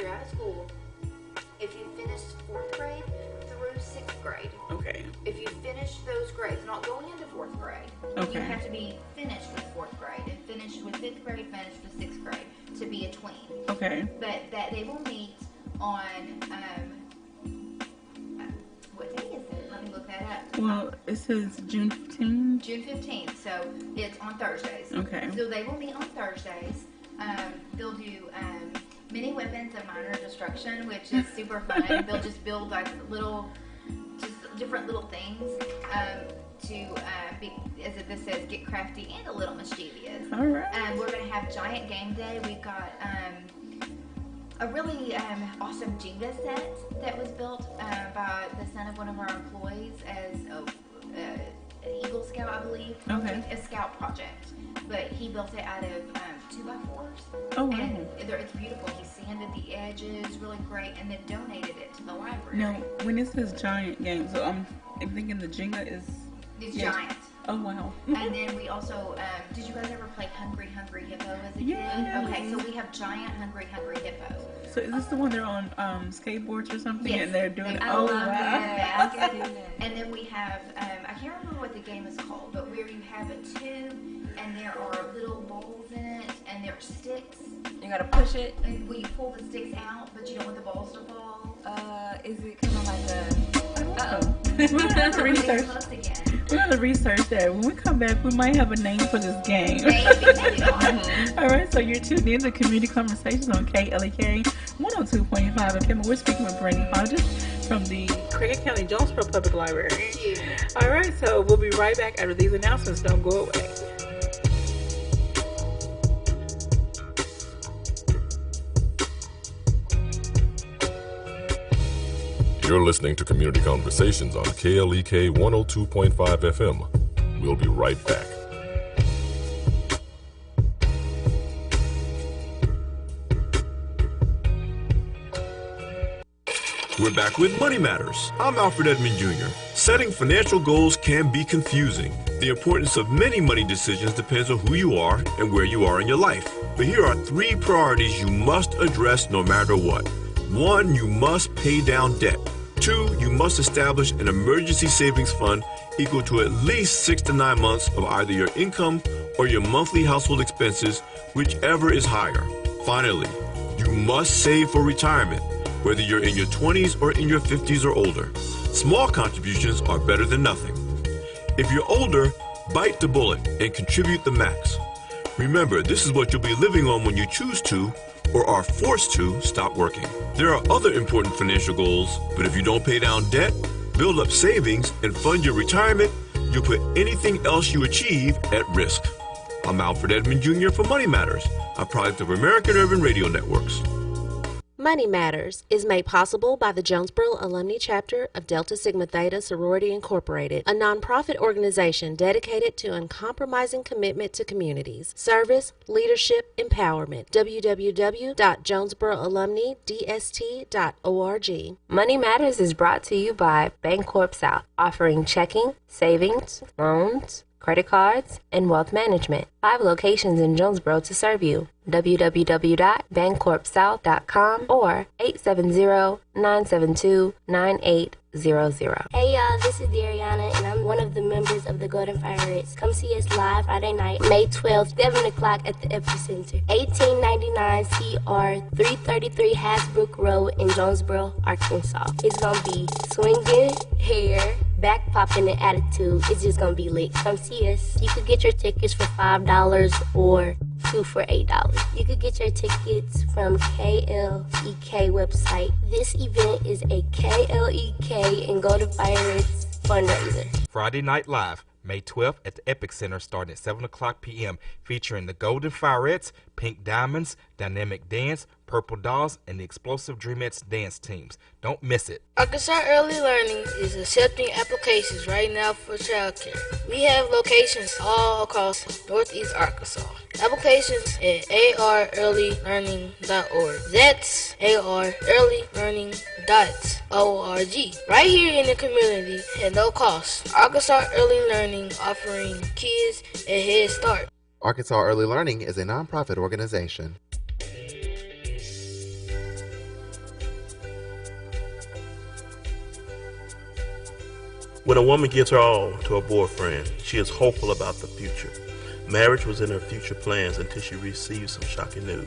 [SPEAKER 3] out of school, if you finished 4th grade through 6th grade.
[SPEAKER 2] Okay.
[SPEAKER 3] If you finish those grades, not going into 4th grade, you have to be finished with 4th grade and finished with 5th grade, finished with 6th grade to be a tween.
[SPEAKER 2] Okay.
[SPEAKER 3] But that they will meet on, what day is it? Let me look that up.
[SPEAKER 2] Well, it says June 15th.
[SPEAKER 3] June 15th, so it's on Thursdays.
[SPEAKER 2] Okay.
[SPEAKER 3] So they will meet on Thursdays. They'll do mini weapons of minor destruction, which is super fun. They'll just build like different little things to be, as this says, get crafty and a little mischievous.
[SPEAKER 2] All right.
[SPEAKER 3] We're going to have giant game day. We've got a really awesome Jenga set that was built by the son of one of our employees as an Eagle Scout, I believe.
[SPEAKER 2] Okay.
[SPEAKER 3] A scout project. But he built it out of 2x4s.
[SPEAKER 2] Oh, wow.
[SPEAKER 3] And it's beautiful. He sanded the edges really great and then donated it to the library.
[SPEAKER 2] Now, when it says giant game, so I'm thinking the Jenga is...
[SPEAKER 3] It's giant.
[SPEAKER 2] Oh, wow.
[SPEAKER 3] And then we also, did you guys ever play Hungry Hungry Hippo as a kid? Okay, so we have giant Hungry Hungry Hippo.
[SPEAKER 2] So is this the one they're on skateboards or something?
[SPEAKER 3] Yes.
[SPEAKER 2] And they're doing,
[SPEAKER 3] wow.
[SPEAKER 2] wow.
[SPEAKER 3] And then we have, I can't remember what the game is called, but where you have a tube and there are little balls in it and there are sticks.
[SPEAKER 4] You gotta push it.
[SPEAKER 3] And you pull the sticks out, but you don't want the balls to fall.
[SPEAKER 4] Is it kind of like a...
[SPEAKER 2] We're going to research. We're going to research that. When we come back, we might have a name for this game. All right, so you're tuned in to Community Conversations on KLEK 102.5 FM. We're speaking with Brandi Hodges from the Craighead County Jonesboro Public Library. All right, so we'll be right back after these announcements. Don't go away.
[SPEAKER 1] You're listening to Community Conversations on KLEK 102.5 FM. We'll be right back.
[SPEAKER 11] We're back with Money Matters. I'm Alfred Edmond Jr. Setting financial goals can be confusing. The importance of many money decisions depends on who you are and where you are in your life. But here are 3 priorities you must address no matter what. 1, you must pay down debt. 2, you must establish an emergency savings fund equal to at least 6 to 9 months of either your income or your monthly household expenses, whichever is higher. Finally, you must save for retirement, whether you're in your 20s or in your 50s or older. Small contributions are better than nothing. If you're older, bite the bullet and contribute the max. Remember, this is what you'll be living on when you choose to or are forced to stop working. There are other important financial goals, but if you don't pay down debt, build up savings, and fund your retirement, you'll put anything else you achieve at risk. I'm Alfred Edmond Jr. for Money Matters, a product of American Urban Radio Networks.
[SPEAKER 12] Money Matters is made possible by the Jonesboro Alumni Chapter of Delta Sigma Theta Sorority Incorporated, a nonprofit organization dedicated to uncompromising commitment to communities, service, leadership, empowerment. www.jonesboroalumnidst.org.
[SPEAKER 4] Money Matters is brought to you by Bancorp South, offering checking, savings, loans, credit cards, and wealth management. 5 locations in Jonesboro to serve you. www.bancorpsouth.com or 870-972-9800.
[SPEAKER 13] Hey y'all, this is Dariana and I'm one of the members of the Golden Pirates. Come see us live Friday night, May 12th, 7 o'clock at the Epicenter. 1899 CR 333 Hasbrook Road in Jonesboro, Arkansas. It's gonna be swinging, hair, back popping, and attitude. It's just gonna be lit. Come see us. You could get your tickets for $5 or 2 for $8. You could get your tickets from KLEK website. This event is a KLEK and Golden Pirates fundraiser.
[SPEAKER 10] Friday Night Live, May 12th at the Epic Center starting at 7 o'clock p.m. featuring the Golden Firettes, Pink Diamonds, Dynamic Dance, Purple Dolls, and the Explosive Dreamettes dance teams. Don't miss it.
[SPEAKER 14] Arkansas Early Learning is accepting applications right now for childcare. We have locations all across Northeast Arkansas. Applications at arearlylearning.org. That's arearlylearning.org. Right here in the community at no cost. Arkansas Early Learning offering kids a head start.
[SPEAKER 15] Arkansas Early Learning is a nonprofit organization.
[SPEAKER 16] When a woman gives her all to a boyfriend, she is hopeful about the future. Marriage was in her future plans until she received some shocking news.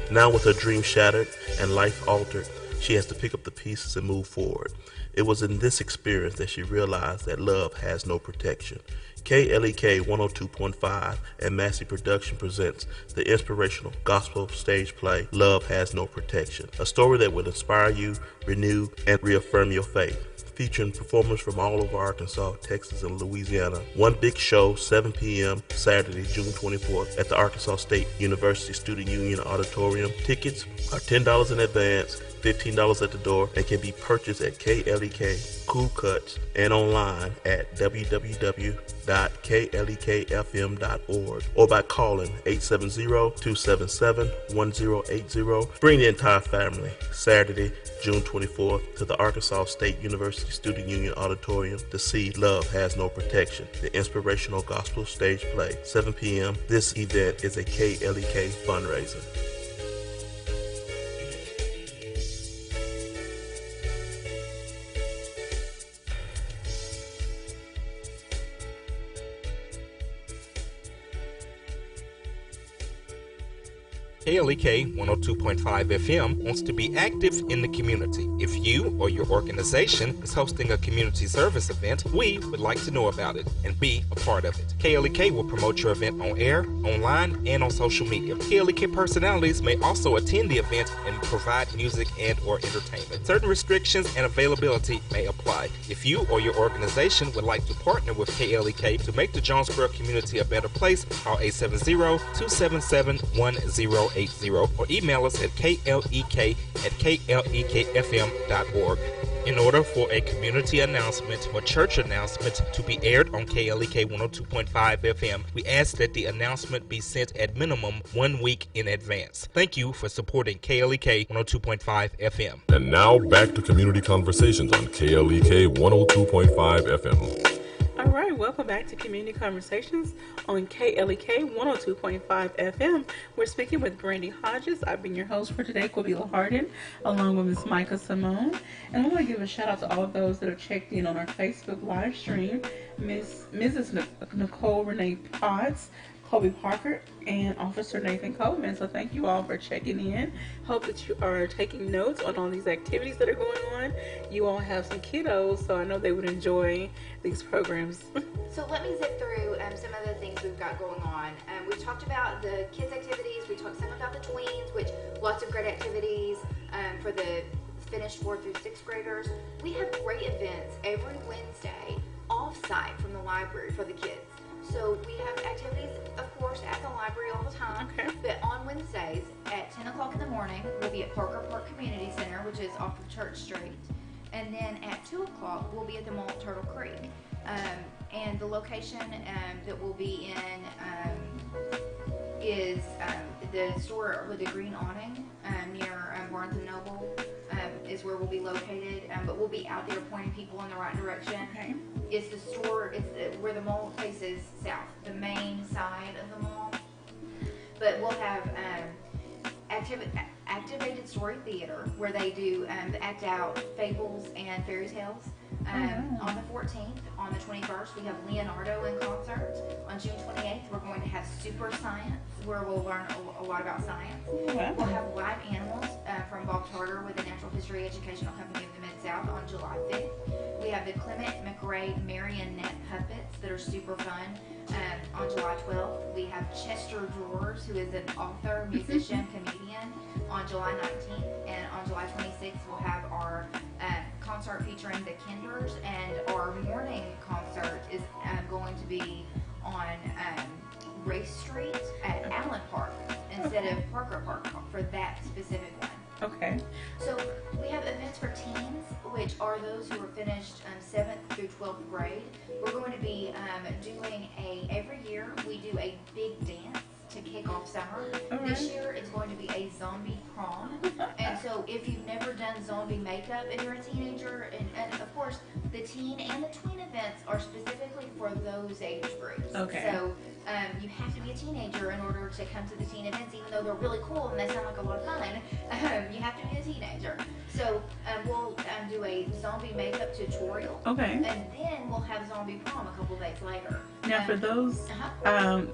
[SPEAKER 16] Now with her dream shattered and life altered, she has to pick up the pieces and move forward. It was in this experience that she realized that love has no protection. KLEK 102.5 and Massey Production presents the inspirational gospel stage play, Love Has No Protection, a story that will inspire you, renew, and reaffirm your faith. Featuring performers from all over Arkansas, Texas, and Louisiana. One big show, 7 p.m. Saturday, June 24th at the Arkansas State University Student Union Auditorium. Tickets are $10 in advance, $15 at the door, and can be purchased at KLEK, Cool Cuts, and online at www.klekfm.org or by calling 870-277-1080. Bring the entire family Saturday, June 24th to the Arkansas State University Student Union Auditorium to see Love Has No Protection, the inspirational gospel stage play, 7 p.m. This event is a KLEK fundraiser.
[SPEAKER 10] KLEK 102.5 FM wants to be active in the community. If you or your organization is hosting a community service event, we would like to know about it and be a part of it. KLEK will promote your event on air, online, and on social media. KLEK personalities may also attend the event and provide music and or entertainment. Certain restrictions and availability may apply. If you or your organization would like to partner with KLEK to make the Jonesboro community a better place, call 870-277-1080 or email us at klek@klekfm.org. In order for a community announcement or church announcement to be aired on KLEK 102.5 FM, we ask that the announcement be sent at minimum 1 week in advance. Thank you for supporting KLEK 102.5 FM.
[SPEAKER 1] And now back to Community Conversations on KLEK 102.5 FM.
[SPEAKER 2] All right, welcome back to Community Conversations on KLEK 102.5 FM. We're speaking with Brandi Hodges. I've been your host for today, Quabila Harden, along with Ms. Micah Simone. And I want to give a shout out to all of those that have checked in on our Facebook live stream. Mrs. Nicole Renee Potts, Kobe Parker, and Officer Nathan Coleman. So thank you all for checking in. Hope that you are taking notes on all these activities that are going on. You all have some kiddos, so I know they would enjoy these programs.
[SPEAKER 3] So let me zip through some of the things we've got going on. We talked about the kids' activities. We talked some about the tweens, which lots of great activities for the finished 4th through 6th graders. We have great events every Wednesday, all off-site from the library for the kids. So we have activities, of course, at the library all the time.
[SPEAKER 2] Okay.
[SPEAKER 3] But on Wednesdays at 10 o'clock in the morning, we'll be at Parker Park Community Center, which is off of Church Street. And then at 2 o'clock, we'll be at the mall at Turtle Creek. And the location that we'll be in is the store with the green awning near Barnes & Noble is where we'll be located. But we'll be out there pointing people in the right direction.
[SPEAKER 2] Okay.
[SPEAKER 3] It's the store, where the mall faces south, the main side of the mall. But we'll have activated story theater where they do act out fables and fairy tales. On the 14th, on the 21st, we have Leonardo in concert. On June 28th, we're going to have Super Science, where we'll learn a lot about science.
[SPEAKER 2] Wow.
[SPEAKER 3] We'll have live animals from Bob Tarter with the Natural History Educational Company of the Mid-South on July 5th. We have the Clement McRae marionette puppets that are super fun. On July 12th, we have Chester Drawers, who is an author, musician, comedian, on July 19th. And on July 26th, we'll have our concert featuring the Kinders, and our morning concert is going to be on Race Street at Allen Park instead of Parker Park for that specific one.
[SPEAKER 2] Okay.
[SPEAKER 3] So we have events for teens, which are those who are finished 7th through 12th grade. We're going to be doing every year we do a big dance to kick off summer. This year it's going to be a zombie prom. And so if you've never done zombie makeup and you're a teenager, and of course the teen and the tween events are specifically for those age groups.
[SPEAKER 2] Okay.
[SPEAKER 3] So you have to be a teenager in order to come to the teen events, even though they're really cool and they sound like a lot of fun. You have to be a teenager. So we'll do a zombie makeup tutorial.
[SPEAKER 2] Okay.
[SPEAKER 3] And then we'll have zombie prom a couple days later.
[SPEAKER 2] Now, for those,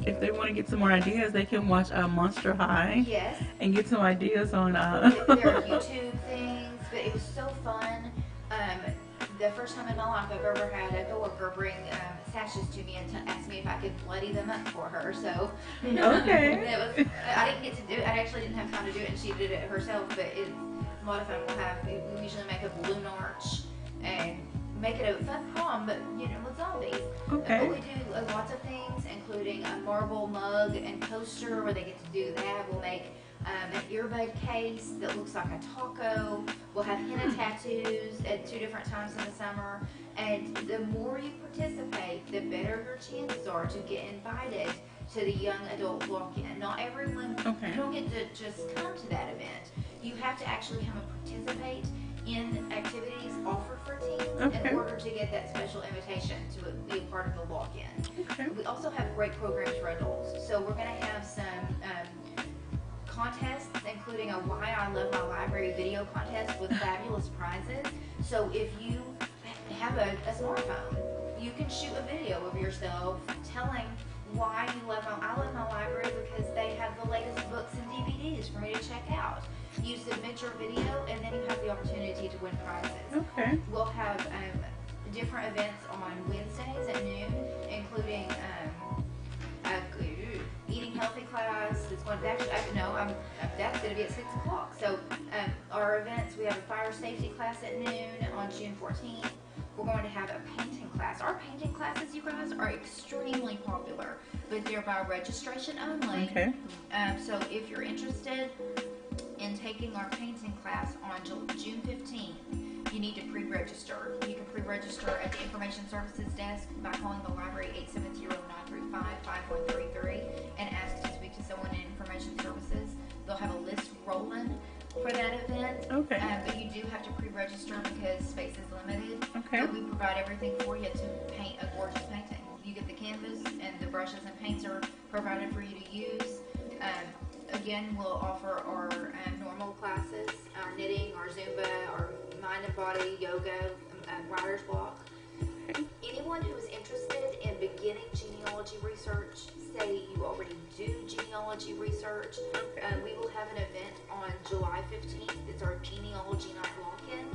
[SPEAKER 2] if they want to get some more ideas, they can watch Monster High.
[SPEAKER 3] Yes.
[SPEAKER 2] And get some ideas on.
[SPEAKER 3] There are YouTube things, but it was so fun. The first time in my life I've ever had a coworker bring sashes to me and ask me if I could bloody them up for her. So
[SPEAKER 2] okay.
[SPEAKER 3] I didn't get to do it. I actually didn't have time to do it, and she did it herself. But it's a lot of fun. We usually make a balloon arch and make it a fun prom, but with zombies.
[SPEAKER 2] Okay.
[SPEAKER 3] But we do lots of things, including a marble mug and coaster where they get to do that. We'll make an earbud case that looks like a taco. We'll have henna tattoos at 2 different times in the summer. And the more you participate, the better your chances are to get invited to the young adult walk-in. Not everyone, you don't get to just come to that event. You have to actually come and participate in activities offered for teens in order to get that special invitation to be a part of the walk-in.
[SPEAKER 2] Okay.
[SPEAKER 3] We also have great programs for adults. So we're going to have some contests, including a Why I Love My Library video contest with fabulous prizes. So if you have a smartphone, you can shoot a video of yourself telling why you love I love my library because they have the latest books and DVDs for me to check out. You submit your video, and then you have the opportunity to win prizes.
[SPEAKER 2] Okay.
[SPEAKER 3] We'll have different events on Wednesdays at noon, including eating healthy class. It's going to actually, that's going to be at 6 o'clock. So our events, we have a fire safety class at noon on June 14th. We're going to have a painting class. Our painting classes, you guys, are extremely popular, but they're by registration only.
[SPEAKER 2] Okay.
[SPEAKER 3] So if you're interested in taking our painting class on June 15th, you need to pre-register. You can pre-register at the Information Services Desk by calling the library 870-935-5133 and ask to speak to someone in Information Services. They'll have a list rolling for that event.
[SPEAKER 2] Okay.
[SPEAKER 3] But you do have to pre-register because space is limited.
[SPEAKER 2] Okay.
[SPEAKER 3] But we provide everything for you to paint a gorgeous painting. You get the canvas, and the brushes and paints are provided for you to use. Again, we'll offer our normal classes, our knitting, our Zumba, our mind and body, yoga, writer's block. Anyone who's interested in beginning genealogy research, say you already do genealogy research, we will have an event on July 15th. It's our Genealogy Night Walk-In.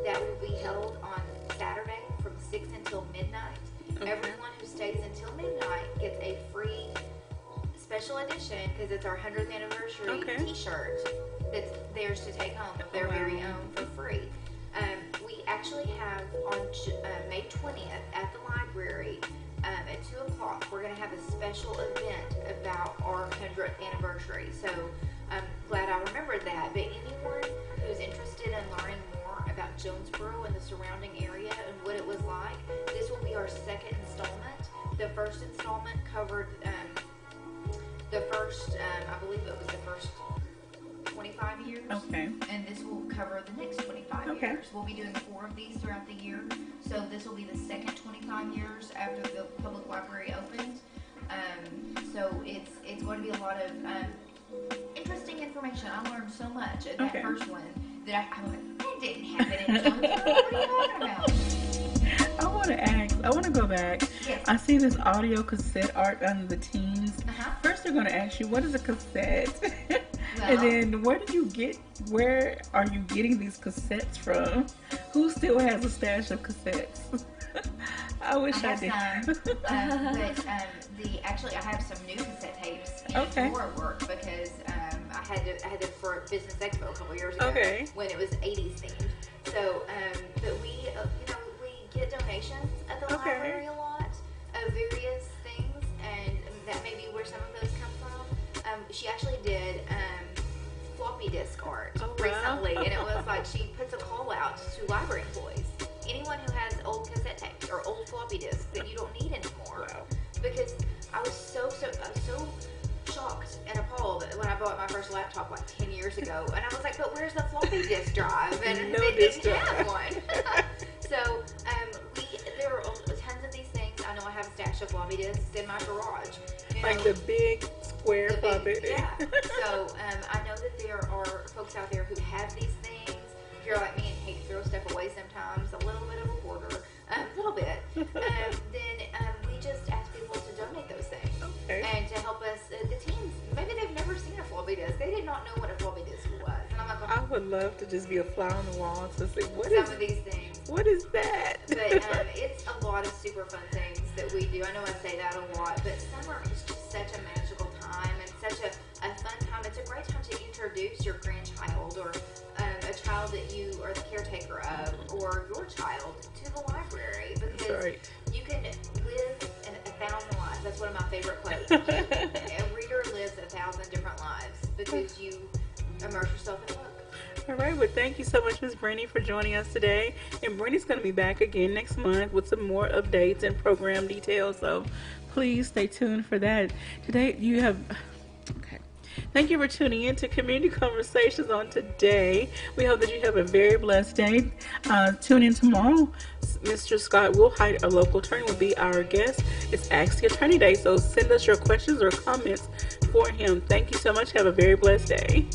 [SPEAKER 3] That will be held on Saturday from 6 until midnight. Everyone who stays until midnight gets a free special edition, because it's our 100th anniversary t-shirt that's theirs to take home of their very own for free. We actually have on May 20th at the library at 2 o'clock, we're going to have a special event about our 100th anniversary. So I'm glad I remembered that. But anyone who's interested in learning more about Jonesboro and the surrounding area and what it was like, this will be our second installment. The first installment covered I believe it was the first 25 years.
[SPEAKER 2] Okay.
[SPEAKER 3] And this will cover the next 25 years. We'll be doing 4 of these throughout the year. So this will be the second 25 years after the public library opened. So it's going to be a lot of interesting information. I learned so much at that first one that I was like, that didn't happen in Jonesboro. What are you talking about?
[SPEAKER 2] I want to go back.
[SPEAKER 3] Yes.
[SPEAKER 2] I see this audio cassette art under the teens. First, they're going to ask you, what is a cassette? And then, where are you getting these cassettes from? Who still has a stash of cassettes? I wish I did.
[SPEAKER 3] Actually, I have some new cassette tapes in more work because I had them for Business Expo a couple years ago when it was 80s themed. So, but we get donations at the library a lot of various things, and that may be where some of those come from. She actually did floppy disk art recently, and it was like she puts a call out to library employees. Anyone who has old cassette tapes or old floppy disks that you don't need anymore. Because I was so shocked and appalled when I bought my first laptop like 10 years ago, and I was like, but where's the floppy disk drive? And they didn't have one. So there are tons of these things. I know I have a stash of floppy disks in my garage.
[SPEAKER 2] Like the big square floppy disk.
[SPEAKER 3] Yeah. So I know that there are folks out there who have these things. If you're like me and hate to throw stuff away sometimes, a little bit of a hoarder, a little bit, then we just ask people to donate those things and to help us. The teens, maybe they've never seen a floppy disk. They did not know what a floppy disk was. And I'm like,
[SPEAKER 2] I would love to just be a fly on the wall to see
[SPEAKER 3] some of these things.
[SPEAKER 2] What is that?
[SPEAKER 3] But it's a lot of super fun things that we do. I know I say that a lot, but summer is just such a magical time and such a fun time. It's a great time to introduce your grandchild or a child that you are the caretaker of, or your child, to the library, because you can live 1,000 lives. That's one of my favorite quotes. A reader lives 1,000 different lives because you immerse yourself in a book.
[SPEAKER 2] All right, well, thank you so much, Ms. Brandi, for joining us today. And Brandi's going to be back again next month with some more updates and program details. So please stay tuned for that. Today, you have... Thank you for tuning in to Community Conversations on today. We hope that you have a very blessed day. Tune in tomorrow. Mr. Scott Wilhite, a local attorney, will be our guest. It's Ask the Attorney Day, so send us your questions or comments for him. Thank you so much. Have a very blessed day.